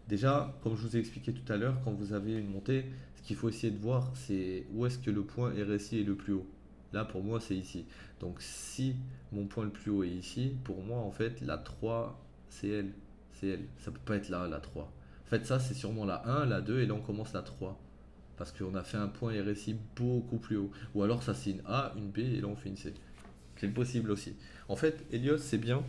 Déjà, comme je vous ai expliqué tout à l'heure, quand vous avez une montée, ce qu'il faut essayer de voir, c'est où est-ce que le point RSI est le plus haut. Là, pour moi, c'est ici. Donc, si mon point le plus haut est ici, pour moi, en fait, la 3, c'est elle. C'est elle. Ça peut pas être là, la 3. En fait, ça, c'est sûrement la un, la 2, et là, on commence la 3. Parce qu'on a fait un point RSI beaucoup plus haut. Ou alors, ça, c'est une A, une B, et là, on fait une C. C'est possible aussi. En fait, Helios, c'est bien,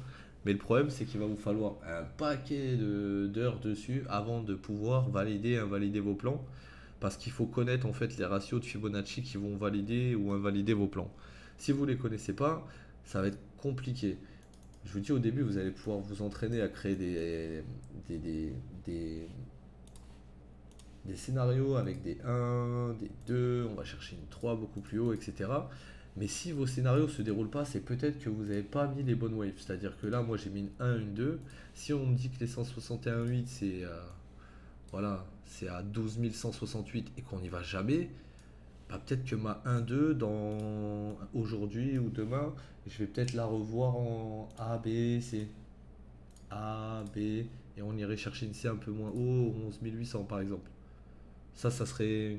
mais le problème, c'est qu'il va vous falloir un paquet d'heures dessus avant de pouvoir valider et invalider vos plans. Parce qu'il faut connaître en fait les ratios de Fibonacci qui vont valider ou invalider vos plans. Si vous ne les connaissez pas, ça va être compliqué. Je vous dis au début, vous allez pouvoir vous entraîner à créer des, des, des- des scénarios avec des un, des 2, on va chercher une 3 beaucoup plus haut, etc. Mais si vos scénarios ne se déroulent pas, c'est peut-être que vous n'avez pas mis les bonnes waves. C'est-à-dire que là, moi j'ai mis une un, une 2. Si on me dit que les 161,8 c'est voilà, c'est à 12 168 et qu'on n'y va jamais, bah, peut-être que ma un deux dans aujourd'hui ou demain, je vais peut-être la revoir en A, B, C. A, B, et on irait chercher une C un peu moins haut, 11 800 par exemple. Ça serait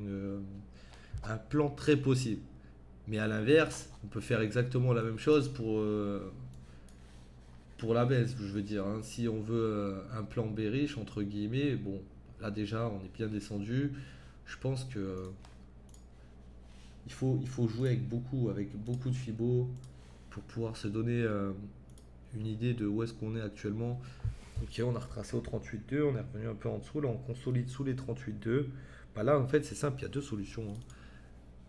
un plan très possible. Mais à l'inverse, on peut faire exactement la même chose pour la baisse, je veux dire, hein. Si on veut un plan bearish, entre guillemets, bon, là déjà, on est bien descendu. Je pense que il faut jouer avec beaucoup de fibos pour pouvoir se donner une idée de où est-ce qu'on est actuellement. Ok, on a retracé au 38,2, on est revenu un peu en dessous, là on consolide sous les 38,2. Bah là, en fait, c'est simple, il y a deux solutions, hein.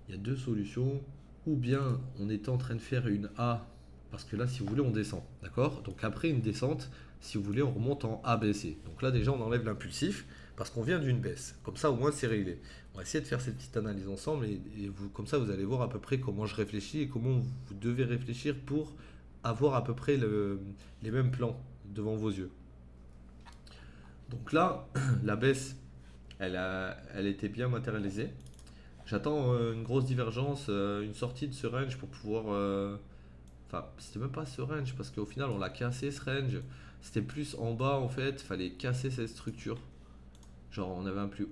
Il y a deux solutions. Ou bien on est en train de faire une A, parce que là, si vous voulez, on descend. D'accord? Donc après une descente, si vous voulez, on remonte en ABC. Donc là, déjà, on enlève l'impulsif, parce qu'on vient d'une baisse. Comme ça, au moins, c'est réglé. On va essayer de faire cette petite analyse ensemble, et vous, comme ça, vous allez voir à peu près comment je réfléchis et comment vous devez réfléchir pour avoir à peu près les mêmes plans devant vos yeux. Donc là, la baisse, elle était bien matérialisée. J'attends une grosse divergence, une sortie de ce range pour pouvoir. Enfin, c'était même pas ce range parce qu'au final, on l'a cassé ce range. C'était plus en bas en fait. Fallait casser cette structure. Genre, on avait un plus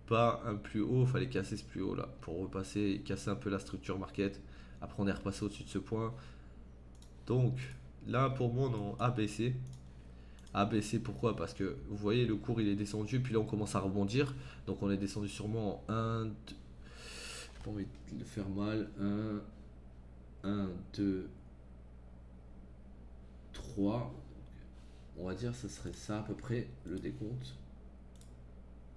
bas, un plus haut. Fallait casser ce plus haut là pour repasser et casser un peu la structure market. Après, on est repassé au-dessus de ce point. Donc, là, pour moi, on est en ABC. ABC, pourquoi? Parce que vous voyez, le cours il est descendu, puis là on commence à rebondir. Donc on est descendu sûrement en 1, 2, j'ai pas envie de le faire mal. 1, 2, 3. On va dire ce serait ça à peu près le décompte.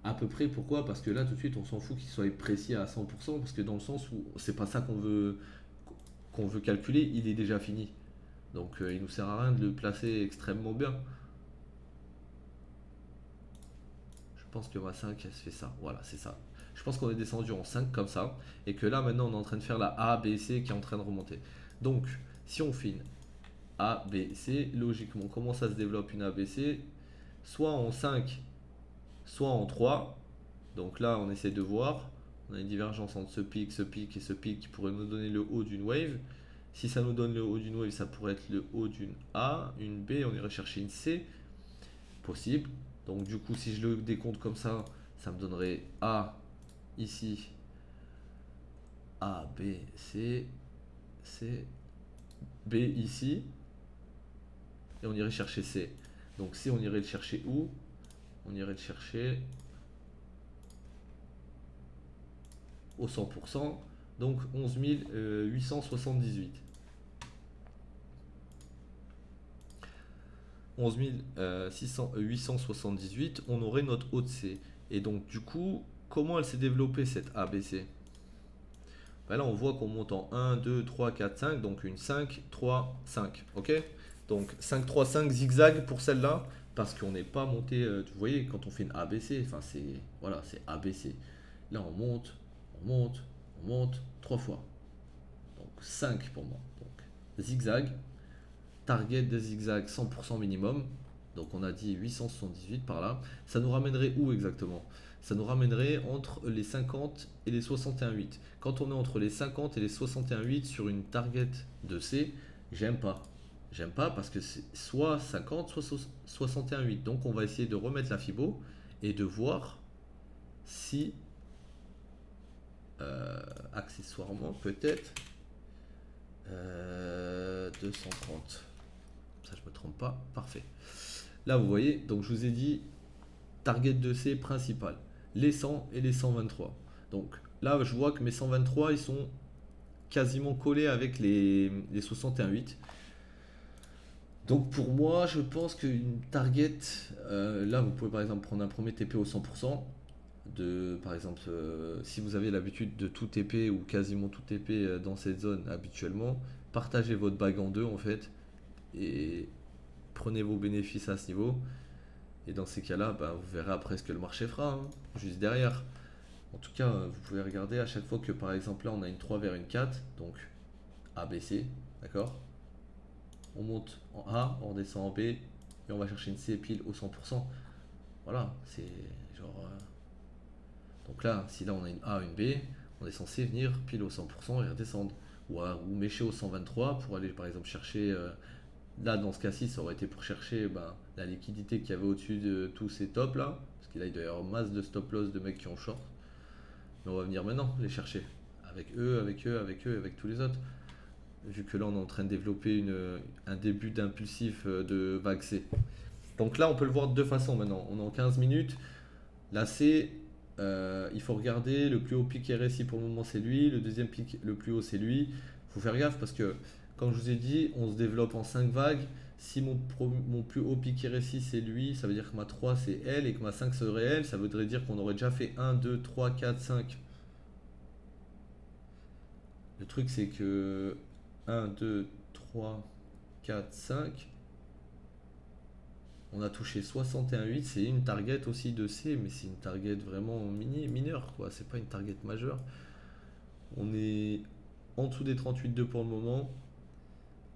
À peu près, pourquoi? Parce que là tout de suite on s'en fout qu'il soit précis à 100%, parce que dans le sens où c'est pas ça qu'on veut calculer, il est déjà fini. Donc il nous sert à rien de le placer extrêmement bien. Je pense que ma 5 elle se fait ça. Voilà, c'est ça. Je pense qu'on est descendu en 5 comme ça. Et que là maintenant on est en train de faire la A, B, C qui est en train de remonter. Donc si on fait une A, B, C, logiquement comment ça se développe une A, B, C? Soit en 5, soit en 3. Donc là on essaie de voir. On a une divergence entre ce pic et ce pic qui pourrait nous donner le haut d'une wave. Si ça nous donne le haut d'une wave, ça pourrait être le haut d'une A, une B, on irait chercher une C. Possible. Donc du coup, si je le décompte comme ça me donnerait A ici, A, B, C, C, B ici, et on irait chercher C. Donc C, on irait le chercher où? On irait le chercher au 100%, donc 11 878. 11 878, on aurait notre haut de C. Et donc du coup, comment elle s'est développée cette ABC? Ben là, on voit qu'on monte en 1, 2, 3, 4, 5, donc une 5, 3, 5. Ok? Donc 5, 3, 5 zigzag pour celle-là, parce qu'on n'est pas monté. Vous voyez, quand on fait une ABC, enfin c'est voilà, c'est ABC. Là, on monte, on monte, on monte 3 fois. Donc 5 pour moi. Donc zigzag, target de zigzag 100% minimum. Donc on a dit 878 par là. Ça nous ramènerait où exactement? Ça nous ramènerait entre les 50 et les 61,8. Quand on est entre les 50 et les 61,8 sur une target de C, j'aime pas. J'aime pas parce que c'est soit 50, soit 61,8. Donc on va essayer de remettre la Fibo et de voir si accessoirement peut-être 230. Ça je me trompe pas. Parfait. Là vous voyez, donc je vous ai dit target de C principal, les 100 et les 123. Donc là je vois que mes 123 ils sont quasiment collés avec les 61,8. Donc pour moi je pense qu'une target, là vous pouvez par exemple prendre un premier TP au 100%. Par exemple, si vous avez l'habitude de tout TP ou quasiment tout TP dans cette zone habituellement, partagez votre bague en deux en fait et prenez vos bénéfices à ce niveau. Et dans ces cas-là, bah, vous verrez après ce que le marché fera, hein, juste derrière. En tout cas, vous pouvez regarder à chaque fois que par exemple là on a une 3 vers une 4, donc ABC, d'accord? On monte en A, on descend en B, et on va chercher une C pile au 100%. Voilà, c'est genre. Donc là, si là on a une A, une B, on est censé venir pile au 100% et redescendre. Ou mécher au 123 pour aller par exemple chercher. Là, dans ce cas-ci, ça aurait été pour chercher la liquidité qu'il y avait au-dessus de tous ces tops là. Parce que là, il doit y avoir masse de stop loss de mecs qui ont short. Mais on va venir maintenant les chercher. Avec eux, avec eux, avec eux, avec tous les autres. Vu que là, on est en train de développer un début d'impulsif de vague C. Donc là, on peut le voir de deux façons maintenant. On est en 15 minutes. Là, C, il faut regarder. Le plus haut pic RSI pour le moment, c'est lui. Le deuxième pic le plus haut, c'est lui. Il faut faire gaffe parce que, comme je vous ai dit, on se développe en 5 vagues. Si mon plus haut pic RSI c'est lui, ça veut dire que ma 3 c'est elle et que ma 5 serait elle. Ça voudrait dire qu'on aurait déjà fait 1, 2, 3, 4, 5. Le truc c'est que 1, 2, 3, 4, 5. On a touché 61,8, c'est une target aussi de C, mais c'est une target vraiment mineure, quoi. C'est pas une target majeure. On est en dessous des 38,2 pour le moment.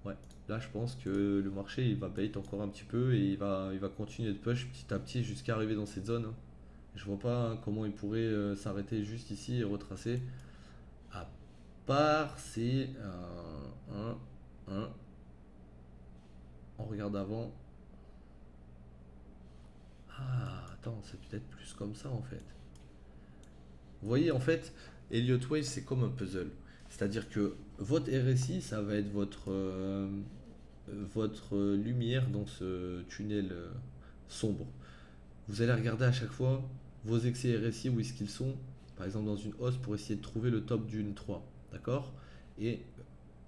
Ouais, là je pense que le marché il va bait encore un petit peu et il va continuer de push petit à petit jusqu'à arriver dans cette zone, hein. Je vois pas comment il pourrait s'arrêter juste ici et retracer. À part c'est on regarde avant. Ah, attends, c'est peut-être plus comme ça en fait. Vous voyez, en fait, Elliott Wave, c'est comme un puzzle. C'est-à-dire que votre RSI, ça va être votre lumière dans ce tunnel sombre. Vous allez regarder à chaque fois vos excès RSI, où est-ce qu'ils sont, par exemple dans une hausse, pour essayer de trouver le top d'une 3. D'accord? Et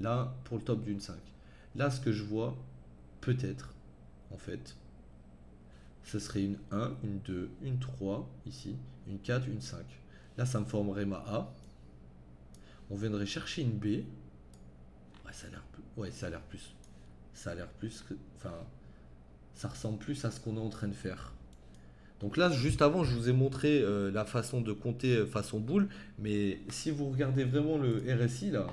là, pour le top d'une 5. Là, ce que je vois, peut-être, en fait, ce serait une 1, une 2, une 3 ici, une 4, une 5. Là, ça me formerait ma A. On viendrait chercher une B. Ouais, ça a l'air plus. Ouais, ça a l'air plus. Ça a l'air plus que. Enfin, ça ressemble plus à ce qu'on est en train de faire. Donc là, juste avant, je vous ai montré la façon de compter façon boule. Mais si vous regardez vraiment le RSI là,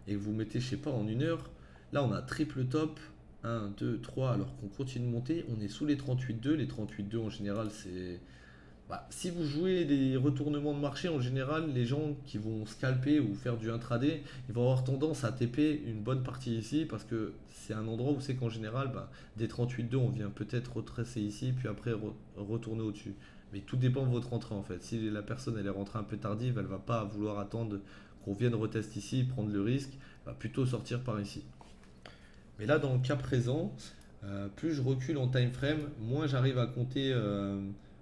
et que vous mettez, je sais pas, en une heure, là on a triple top. Un, 2, 3. Alors qu'on continue de monter, on est sous les 38,2. Les 38,2 en général, c'est. Bah, si vous jouez des retournements de marché, en général, les gens qui vont scalper ou faire du intraday, ils vont avoir tendance à TP une bonne partie ici parce que c'est un endroit où c'est qu'en général, bah, des 38,2, on vient peut-être retracer ici, puis après retourner au-dessus. Mais tout dépend de votre entrée en fait. Si la personne elle est rentrée un peu tardive, elle va pas vouloir attendre qu'on vienne retester ici, prendre le risque, elle va plutôt sortir par ici. Mais là, dans le cas présent, plus je recule en time frame, moins j'arrive à compter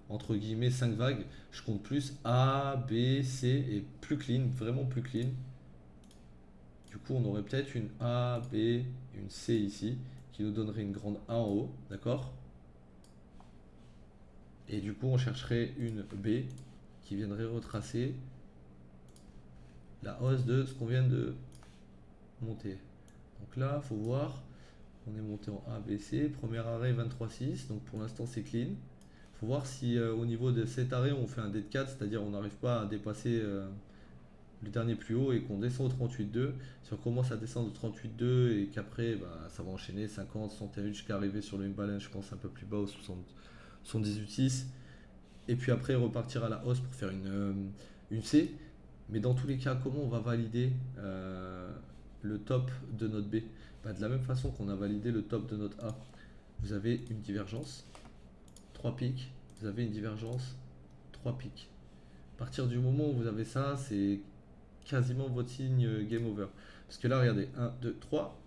entre guillemets 5 vagues. Je compte plus A, B, C et plus clean, vraiment plus clean. Du coup, on aurait peut-être une A, B, une C ici, qui nous donnerait une grande A en haut, d'accord? Et du coup, on chercherait une B qui viendrait retracer la hausse de ce qu'on vient de monter. Donc là, il faut voir, on est monté en A, B, C, premier arrêt 23,6, donc pour l'instant c'est clean. Il faut voir si au niveau de cet arrêt on fait un D de 4, c'est-à-dire on n'arrive pas à dépasser le dernier plus haut et qu'on descend au 38,2. Si on commence à descendre au 38,2 et qu'après bah, ça va enchaîner 50, 61 jusqu'à arriver sur le imbalance, je pense un peu plus bas au 78,6. Et puis après repartir à la hausse pour faire une C. Mais dans tous les cas, comment on va valider le top de notre B? Bah, de la même façon qu'on a validé le top de notre A. Vous avez une divergence, 3 pics, vous avez une divergence, 3 pics. À partir du moment où vous avez ça, c'est quasiment votre signe game over. Parce que là, regardez, 1, 2, 3,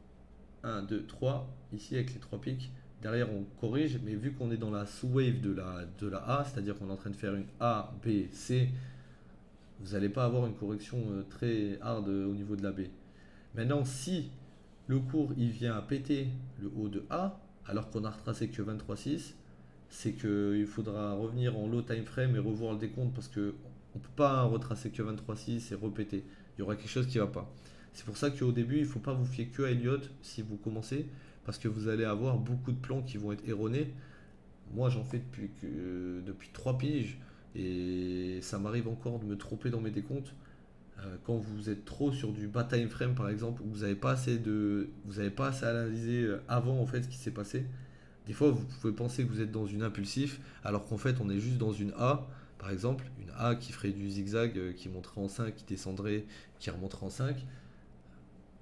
1, 2, 3, ici avec les 3 pics. Derrière, on corrige, mais vu qu'on est dans la sous-wave de la A, c'est-à-dire qu'on est en train de faire une A, B, C, vous n'allez pas avoir une correction très hard au niveau de la B. Maintenant, si le cours il vient à péter le haut de A, alors qu'on a retracé que 23,6, c'est qu'il faudra revenir en low time frame et revoir le décompte parce que on ne peut pas retracer que 23,6 et repéter. Il y aura quelque chose qui ne va pas. C'est pour ça qu'au début, il ne faut pas vous fier que à Elliott si vous commencez, parce que vous allez avoir beaucoup de plans qui vont être erronés. Moi, j'en fais depuis 3 piges et ça m'arrive encore de me tromper dans mes décomptes. Quand vous êtes trop sur du bas time frame par exemple, où vous avez pas assez analysé avant en fait ce qui s'est passé. Des fois, vous pouvez penser que vous êtes dans une impulsif, alors qu'en fait, on est juste dans une A, par exemple, une A qui ferait du zigzag, qui monterait en 5, qui descendrait, qui remonterait en 5.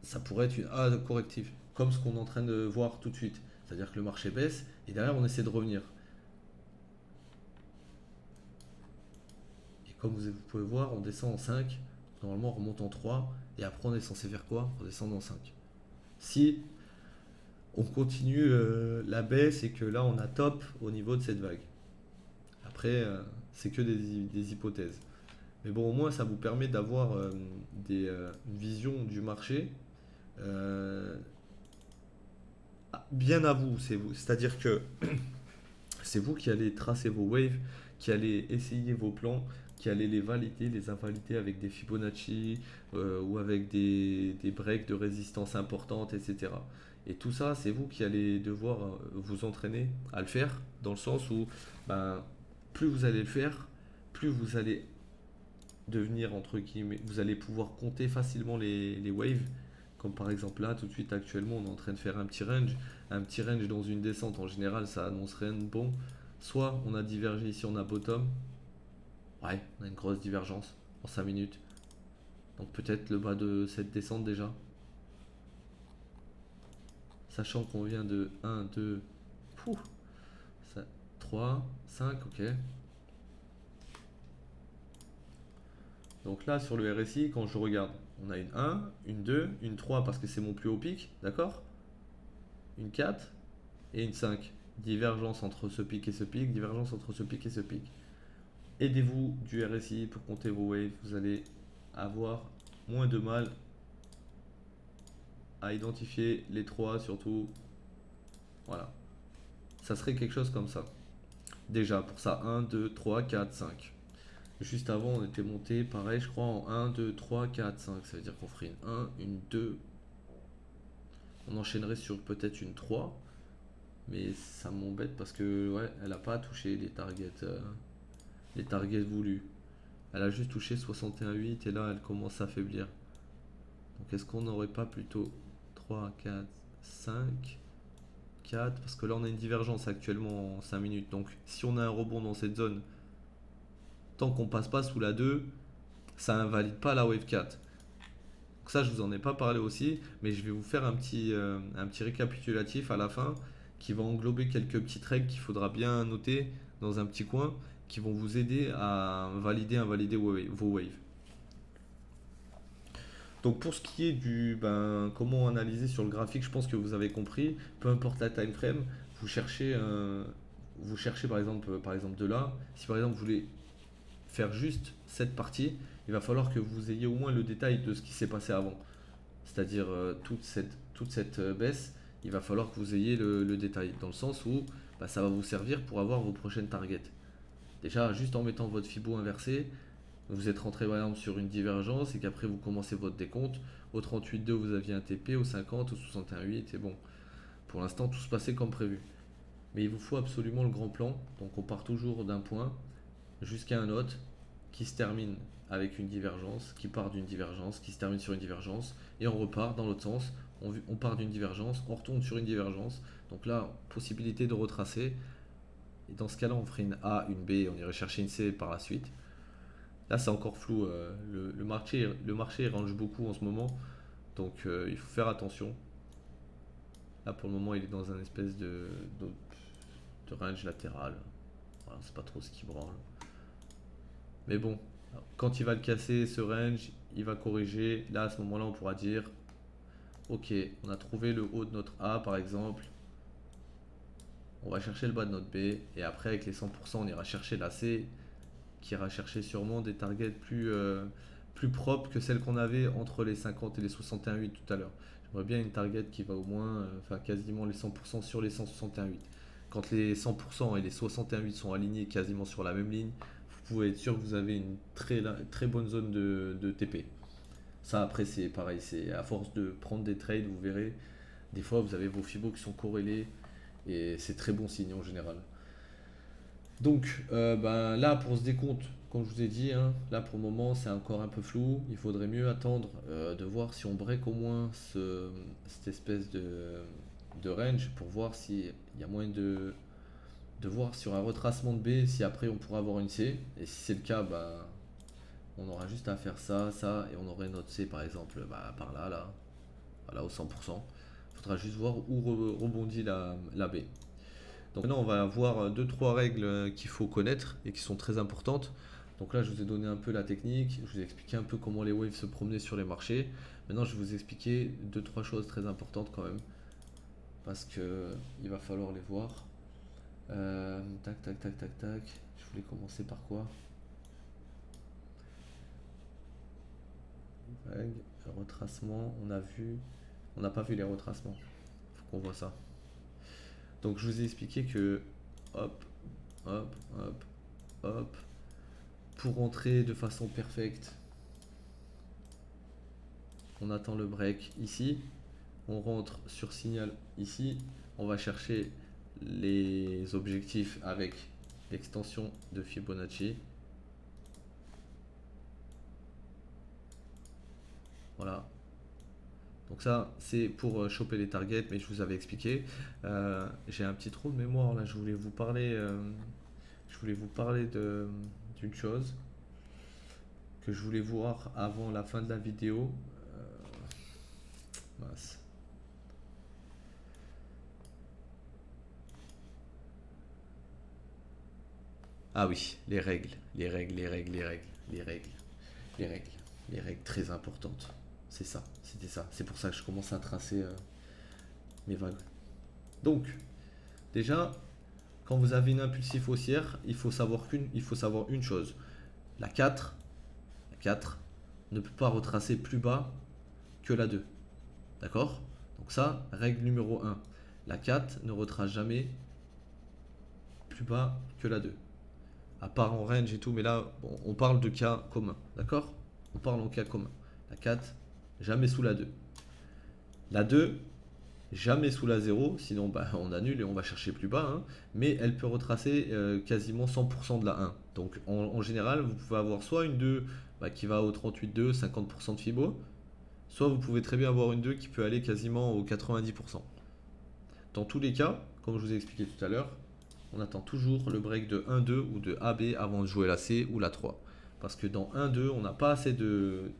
Ça pourrait être une A corrective, comme ce qu'on est en train de voir tout de suite. C'est-à-dire que le marché baisse, et derrière, on essaie de revenir. Et comme vous pouvez voir, on descend en 5, normalement, on remonte en 3, et après, on est censé faire quoi? Redescendre en 5. Si on continue la baisse et que là, on a top au niveau de cette vague. Après, c'est que des hypothèses. Mais bon, au moins, ça vous permet d'avoir une vision du marché euh, bien à vous. C'est-à-dire que c'est vous qui allez tracer vos waves, qui allez essayer vos plans, qui allez les valider, les invalider avec des Fibonacci ou avec des breaks de résistance importantes, etc. Et tout ça, c'est vous qui allez devoir vous entraîner à le faire, dans le sens où ben, plus vous allez le faire, plus vous allez devenir, entre guillemets, vous allez pouvoir compter facilement les waves. Comme par exemple là, tout de suite, actuellement, on est en train de faire un petit range. Un petit range dans une descente, en général, ça annonce rien de bon. Soit on a divergé ici, on a bottom. Ouais, on a une grosse divergence en 5 minutes. Donc peut-être le bas de cette descente déjà. Sachant qu'on vient de 1, 2, 3, 5, ok. Donc là, sur le RSI, quand je regarde, on a une 1, une 2, une 3 parce que c'est mon plus haut pic, d'accord? Une 4 et une 5. Divergence entre ce pic et ce pic, divergence entre ce pic et ce pic. Aidez-vous du RSI pour compter vos waves, vous allez avoir moins de mal à identifier les 3 surtout. Voilà. Ça serait quelque chose comme ça. Déjà, pour ça, 1, 2, 3, 4, 5. Juste avant, on était monté, pareil, je crois, en 1, 2, 3, 4, 5. Ça veut dire qu'on ferait une 1, une 2. On enchaînerait sur peut-être une 3. Mais ça m'embête parce que, ouais, elle n'a pas touché les targets voulus. Elle a juste touché 61,8 et là, elle commence à affaiblir. Donc, est-ce qu'on n'aurait pas plutôt 3, 4, 5, 4? Parce que là, on a une divergence actuellement en 5 minutes. Donc, si on a un rebond dans cette zone, tant qu'on passe pas sous la 2, ça invalide pas la wave 4. Donc ça, je vous en ai pas parlé aussi, mais je vais vous faire un petit récapitulatif à la fin qui va englober quelques petites règles qu'il faudra bien noter dans un petit coin qui vont vous aider à invalider vos waves. Donc pour ce qui est du comment analyser sur le graphique, je pense que vous avez compris. Peu importe la time frame, vous cherchez par exemple de là. Si par exemple vous voulez faire juste cette partie, il va falloir que vous ayez au moins le détail de ce qui s'est passé avant. C'est-à-dire toute cette baisse, il va falloir que vous ayez le détail, dans le sens où ça va vous servir pour avoir vos prochaines targets. Déjà, juste en mettant votre Fibo inversé, vous êtes rentré par exemple sur une divergence et qu'après vous commencez votre décompte. Au 38,2 vous aviez un TP, au 50, au 61,8 et bon, pour l'instant tout se passait comme prévu. Mais il vous faut absolument le grand plan, donc on part toujours d'un point jusqu'à un autre qui se termine avec une divergence, qui part d'une divergence, qui se termine sur une divergence, et on repart dans l'autre sens. On part d'une divergence, on retourne sur une divergence. Donc là, possibilité de retracer. Et dans ce cas-là, on ferait une A, une B, on irait chercher une C par la suite. Là, c'est encore flou. Le marché range beaucoup en ce moment, donc il faut faire attention. Là, pour le moment, il est dans un espèce de range latéral. Voilà, c'est pas trop ce qui branle. Mais bon, quand il va le casser, ce range, il va corriger. Là, à ce moment-là, on pourra dire, ok, on a trouvé le haut de notre A, par exemple. On va chercher le bas de notre B. Et après, avec les 100%, on ira chercher la C, qui ira chercher sûrement des targets plus propres que celles qu'on avait entre les 50 et les 61,8 tout à l'heure. J'aimerais bien une target qui va au moins, enfin quasiment les 100% sur les 161,8. Quand les 100% et les 61,8 sont alignés quasiment sur la même ligne, vous pouvez être sûr que vous avez une très bonne zone de TP. Ça, après, c'est pareil. C'est à force de prendre des trades, vous verrez, des fois, vous avez vos fibos qui sont corrélés et c'est très bon signe en général. Donc, là, pour ce décompte, comme je vous ai dit, hein, là pour le moment, c'est encore un peu flou. Il faudrait mieux attendre de voir si on break au moins cette espèce de range pour voir s'il y a moyen de voir sur un retracement de B si après on pourra avoir une C. Et si c'est le cas, on aura juste à faire ça, ça, et on aurait notre C par exemple par là, voilà, au 100%. Il faudra juste voir où rebondit la B. Donc maintenant on va voir deux trois règles qu'il faut connaître et qui sont très importantes. Donc là je vous ai donné un peu la technique, je vous ai expliqué un peu comment les waves se promenaient sur les marchés. Maintenant je vais vous expliquer deux trois choses très importantes quand même parce que il va falloir les voir. Tac tac tac tac tac. Je voulais commencer par quoi? Vague, retracement, on n'a pas vu les retracements. Faut qu'on voit ça. Donc je vous ai expliqué que hop, hop, hop, hop, pour rentrer de façon perfecte, on attend le break ici, on rentre sur signal ici, on va chercher les objectifs avec l'extension de Fibonacci. Voilà. Donc ça, c'est pour choper les targets, mais je vous avais expliqué. J'ai un petit trou de mémoire là, je voulais vous parler d'une chose que je voulais voir avant la fin de la vidéo. Mince. Ah oui, les règles, les règles, les règles, les règles, les règles, les règles, les règles très importantes. C'est ça, c'était ça. C'est pour ça que je commence à tracer mes vagues. Donc, déjà, quand vous avez une impulsif haussière, il faut savoir une chose. La 4 ne peut pas retracer plus bas que la 2. D'accord? Donc ça, règle numéro 1. La 4 ne retrace jamais plus bas que la 2. À part en range et tout, mais là, bon, on parle de cas commun, d'accord? On parle en cas commun. La 4, jamais sous la 2. La 2, jamais sous la 0, sinon bah, on annule et on va chercher plus bas, hein. Mais elle peut retracer quasiment 100% de la 1. Donc en général, vous pouvez avoir soit une 2 bah, qui va au 38,2, 50% de fibo, soit vous pouvez très bien avoir une 2 qui peut aller quasiment au 90%. Dans tous les cas, comme je vous ai expliqué tout à l'heure, on attend toujours le break de 1-2 ou de AB avant de jouer la C ou la 3. Parce que dans 1-2, on n'a pas assez de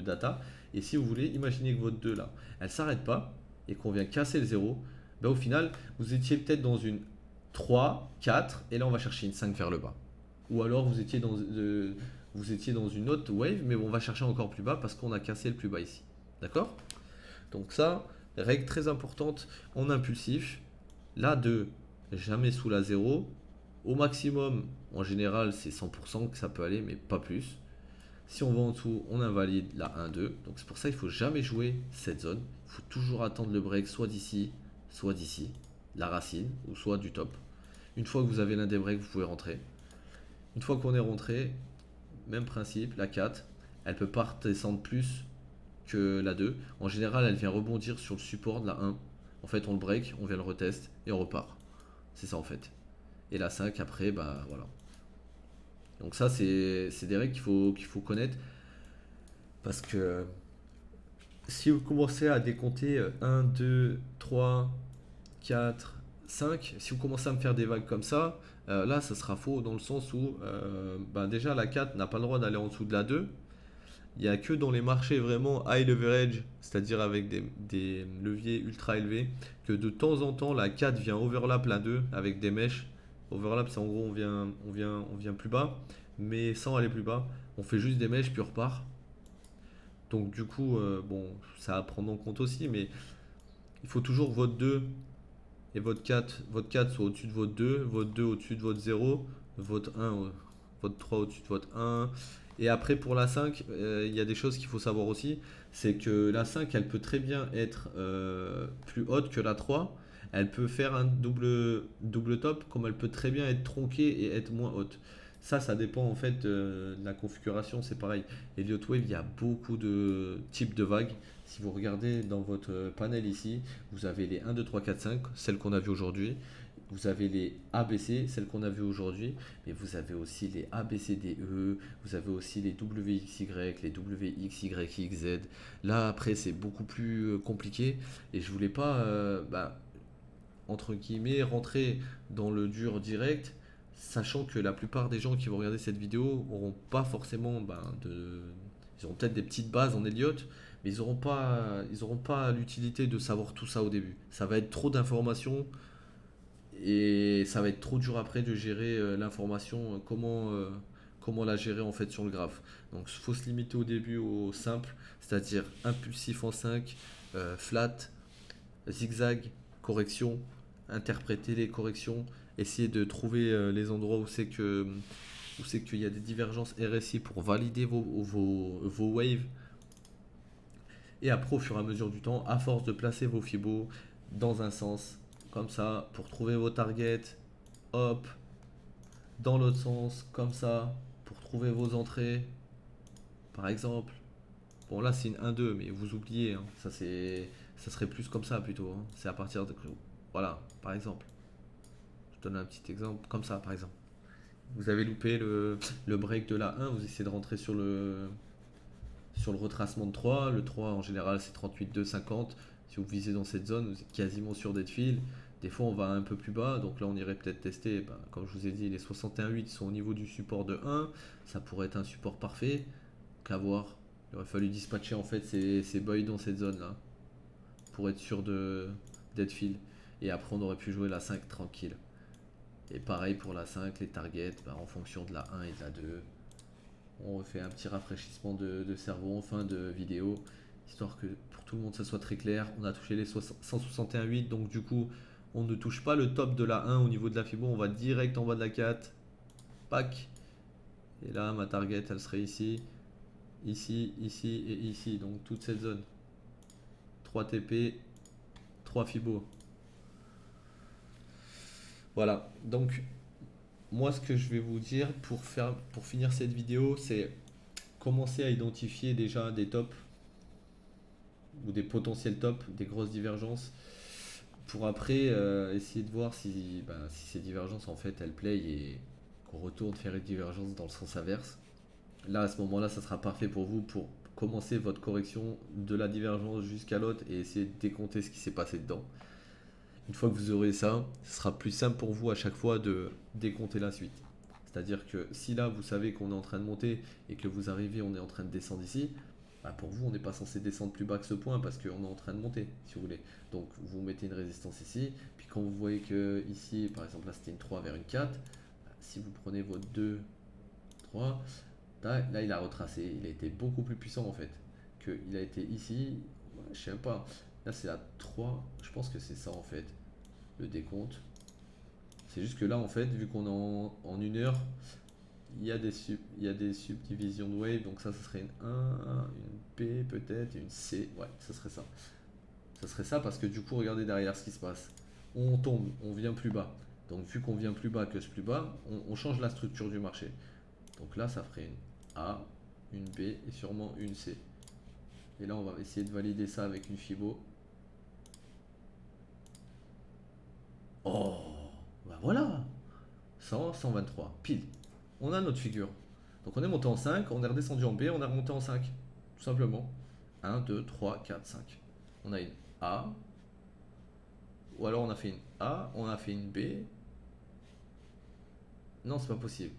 data. Et si vous voulez, imaginez que votre 2 là, elle s'arrête pas et qu'on vient casser le 0, ben au final, vous étiez peut-être dans une 3, 4, et là on va chercher une 5 vers le bas. Ou alors vous étiez dans une autre wave, mais on va chercher encore plus bas parce qu'on a cassé le plus bas ici. D'accord? Donc ça, règle très importante en impulsif. La 2, jamais sous la 0. Au maximum, en général, c'est 100% que ça peut aller, mais pas plus. Si on va en dessous, on invalide la 1-2. Donc c'est pour ça qu'il ne faut jamais jouer cette zone. Il faut toujours attendre le break soit d'ici, la racine, ou soit du top. Une fois que vous avez l'un des breaks, vous pouvez rentrer. Une fois qu'on est rentré, même principe, la 4, elle ne peut pas descendre plus que la 2. En général, elle vient rebondir sur le support de la 1. En fait, on le break, on vient le retest et on repart. C'est ça en fait. Et la 5 après, bah voilà. Donc ça, c'est des règles qu'il faut connaître. Parce que si vous commencez à décompter 1, 2, 3, 4, 5, si vous commencez à me faire des vagues comme ça, là, ça sera faux dans le sens où bah, déjà la 4 n'a pas le droit d'aller en dessous de la 2. Il n'y a que dans les marchés vraiment high leverage, c'est-à-dire avec des leviers ultra élevés, que de temps en temps la 4 vient overlap la 2 avec des mèches. Overlap, c'est en gros on vient plus bas, mais sans aller plus bas. On fait juste des mèches puis on repart. Donc du coup, bon, ça à prendre en compte aussi, mais il faut toujours que votre 2 et votre 4 soient au-dessus de votre 2 au-dessus de votre 0, votre 3 au-dessus de votre 1. Et après pour la 5, il y a des choses qu'il faut savoir aussi, c'est que la 5, elle peut très bien être plus haute que la 3. Elle peut faire un double top, comme elle peut très bien être tronquée et être moins haute. Ça dépend en fait de la configuration, c'est pareil. Elliott Wave, il y a beaucoup de types de vagues. Si vous regardez dans votre panel ici, vous avez les 1, 2, 3, 4, 5, celles qu'on a vues aujourd'hui. Vous avez les ABC, celles qu'on a vues aujourd'hui. Mais vous avez aussi les ABCDE, vous avez aussi les WXY, les WXYXZ. Là, après, c'est beaucoup plus compliqué. Et je voulais pas, entre guillemets, rentrer dans le dur direct, sachant que la plupart des gens qui vont regarder cette vidéo n'auront pas forcément ils auront peut-être des petites bases en Elliott, mais ils auront pas l'utilité de savoir tout ça au début. Ça va être trop d'informations et ça va être trop dur après de gérer l'information, comment la gérer en fait sur le graphe. Donc il faut se limiter au début au simple, c'est-à-dire impulsif en 5, flat, zigzag, correction, interpréter les corrections, essayer de trouver les endroits où c'est qu'il y a des divergences RSI pour valider vos waves. Et après, au fur et à mesure du temps, à force de placer vos fibos dans un sens, comme ça, pour trouver vos targets, hop, dans l'autre sens, comme ça, pour trouver vos entrées, par exemple. Bon, là, c'est une 1-2, mais vous oubliez, hein, ça serait plus comme ça plutôt, hein. C'est à partir de. Voilà, par exemple. Je donne un petit exemple, comme ça, par exemple. Vous avez loupé le break de la 1, vous essayez de rentrer sur le retracement de 3. Le 3 en général c'est 38,2, 50. Si vous visez dans cette zone, vous êtes quasiment sûr d'être fil. Des fois on va un peu plus bas, donc là on irait peut-être tester, comme je vous ai dit, les 61,8 sont au niveau du support de 1. Ça pourrait être un support parfait. Qu'à voir. Il aurait fallu dispatcher en fait ces buys dans cette zone là pour être sûr d'être fil. Et après on aurait pu jouer la 5 tranquille. Et pareil pour la 5, les targets, en fonction de la 1 et de la 2. On refait un petit rafraîchissement de cerveau en fin de vidéo, histoire que pour tout le monde ça soit très clair. On a touché les 161,8, donc du coup on ne touche pas le top de la 1 au niveau de la fibo, on va direct en bas de la 4. Pac. Et là ma target elle serait ici, ici, ici et ici, donc toute cette zone. 3 TP, 3 fibo. Voilà, donc moi ce que je vais vous dire pour finir cette vidéo, c'est commencer à identifier déjà des tops ou des potentiels tops, des grosses divergences, pour après essayer de voir si ces divergences en fait elles play et qu'on retourne faire une divergence dans le sens inverse. Là à ce moment-là, ça sera parfait pour vous pour commencer votre correction de la divergence jusqu'à l'autre et essayer de décompter ce qui s'est passé dedans. Une fois que vous aurez ça, ce sera plus simple pour vous à chaque fois de décompter la suite. C'est-à-dire que si là vous savez qu'on est en train de monter et que vous arrivez, on est en train de descendre ici, bah pour vous on n'est pas censé descendre plus bas que ce point parce qu'on est en train de monter si vous voulez. Donc vous mettez une résistance ici, puis quand vous voyez que ici par exemple là c'était une 3 vers une 4, si vous prenez votre 2, 3, là il a retracé, il a été beaucoup plus puissant en fait. Il a été ici, ouais, je sais pas, là c'est la 3, je pense que c'est ça en fait, le décompte. C'est juste que là, en fait, vu qu'on est en une heure, il y a des subdivisions de wave. Donc ça serait une 1, une P peut-être, et une C. Ouais, ça serait ça. Ça serait ça parce que du coup, regardez derrière ce qui se passe. On tombe, on vient plus bas. Donc vu qu'on vient plus bas que ce plus bas, on change la structure du marché. Donc là, ça ferait une A, une B et sûrement une C. Et là, on va essayer de valider ça avec une Fibo. Oh, bah voilà, 100, 123, pile. On a notre figure. Donc on est monté en 5, on est redescendu en B, on est remonté en 5. Tout simplement. 1, 2, 3, 4, 5. On a une A. Ou alors on a fait une A, on a fait une B. Non, c'est pas possible.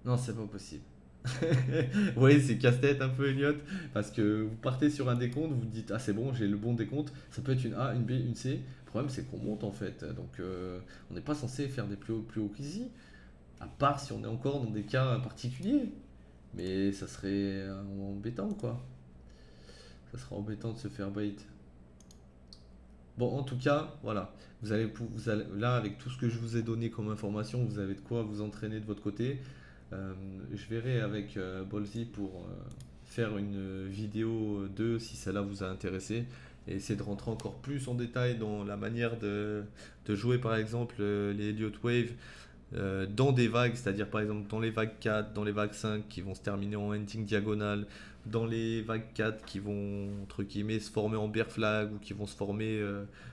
Non, c'est pas possible. Vous voyez, c'est casse-tête un peu, Elliot. Parce que vous partez sur un décompte, vous dites, ah c'est bon, j'ai le bon décompte. Ça peut être une A, une B, une C. Le problème, c'est qu'on monte en fait. Donc on n'est pas censé faire des plus hauts qu'ici. À part si on est encore dans des cas particuliers. Mais ça serait embêtant quoi. Ça serait embêtant de se faire bait. Bon, en tout cas, voilà. Vous allez, là, avec tout ce que je vous ai donné comme information, vous avez de quoi vous entraîner de votre côté. Je verrai avec Bolzi pour faire une vidéo 2 si celle-là vous a intéressé et essayer de rentrer encore plus en détail dans la manière de jouer par exemple les Elliott Wave dans des vagues, c'est-à-dire par exemple dans les vagues 4, dans les vagues 5 qui vont se terminer en hunting diagonale, dans les vagues 4 qui vont entre guillemets se former en bear flag ou qui vont se former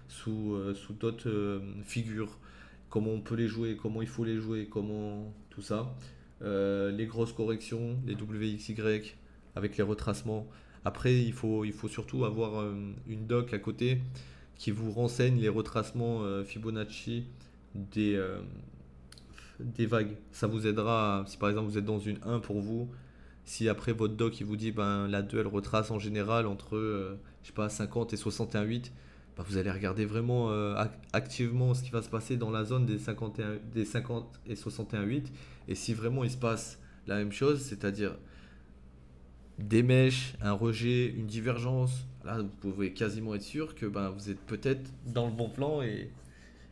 sous d'autres figures, comment on peut les jouer, comment il faut les jouer, comment tout ça. Les grosses corrections, les WXY avec les retracements. Après, il faut surtout avoir une doc à côté qui vous renseigne les retracements Fibonacci des, des vagues. Ça vous aidera, si par exemple vous êtes dans une 1 pour vous, si après votre doc il vous dit ben la 2 elle retrace en général entre je sais pas 50 et 61,8, ben, vous allez regarder vraiment activement ce qui va se passer dans la zone des 50 et 61,8 et si vraiment il se passe la même chose, c'est-à-dire des mèches, un rejet, une divergence, là vous pouvez quasiment être sûr que ben, vous êtes peut-être dans le bon plan et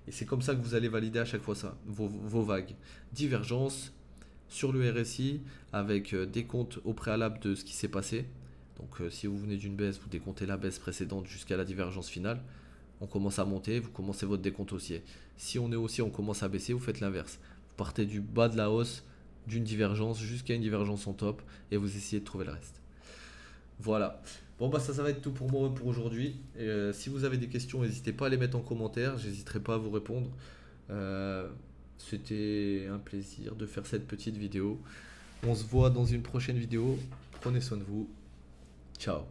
c'est comme ça que vous allez valider à chaque fois ça, vos vagues. Divergence sur le RSI avec des comptes au préalable de ce qui s'est passé. Donc si vous venez d'une baisse, vous décomptez la baisse précédente jusqu'à la divergence finale. On commence à monter, vous commencez votre décompte haussier. Si on est haussier, on commence à baisser, vous faites l'inverse. Vous partez du bas de la hausse d'une divergence jusqu'à une divergence en top et vous essayez de trouver le reste. Voilà. Bon bah ça va être tout pour moi pour aujourd'hui. Si vous avez des questions, n'hésitez pas à les mettre en commentaire, j'hésiterai pas à vous répondre. Euh, C'était un plaisir de faire cette petite vidéo. On se voit dans une prochaine vidéo. Prenez soin de vous. Ciao.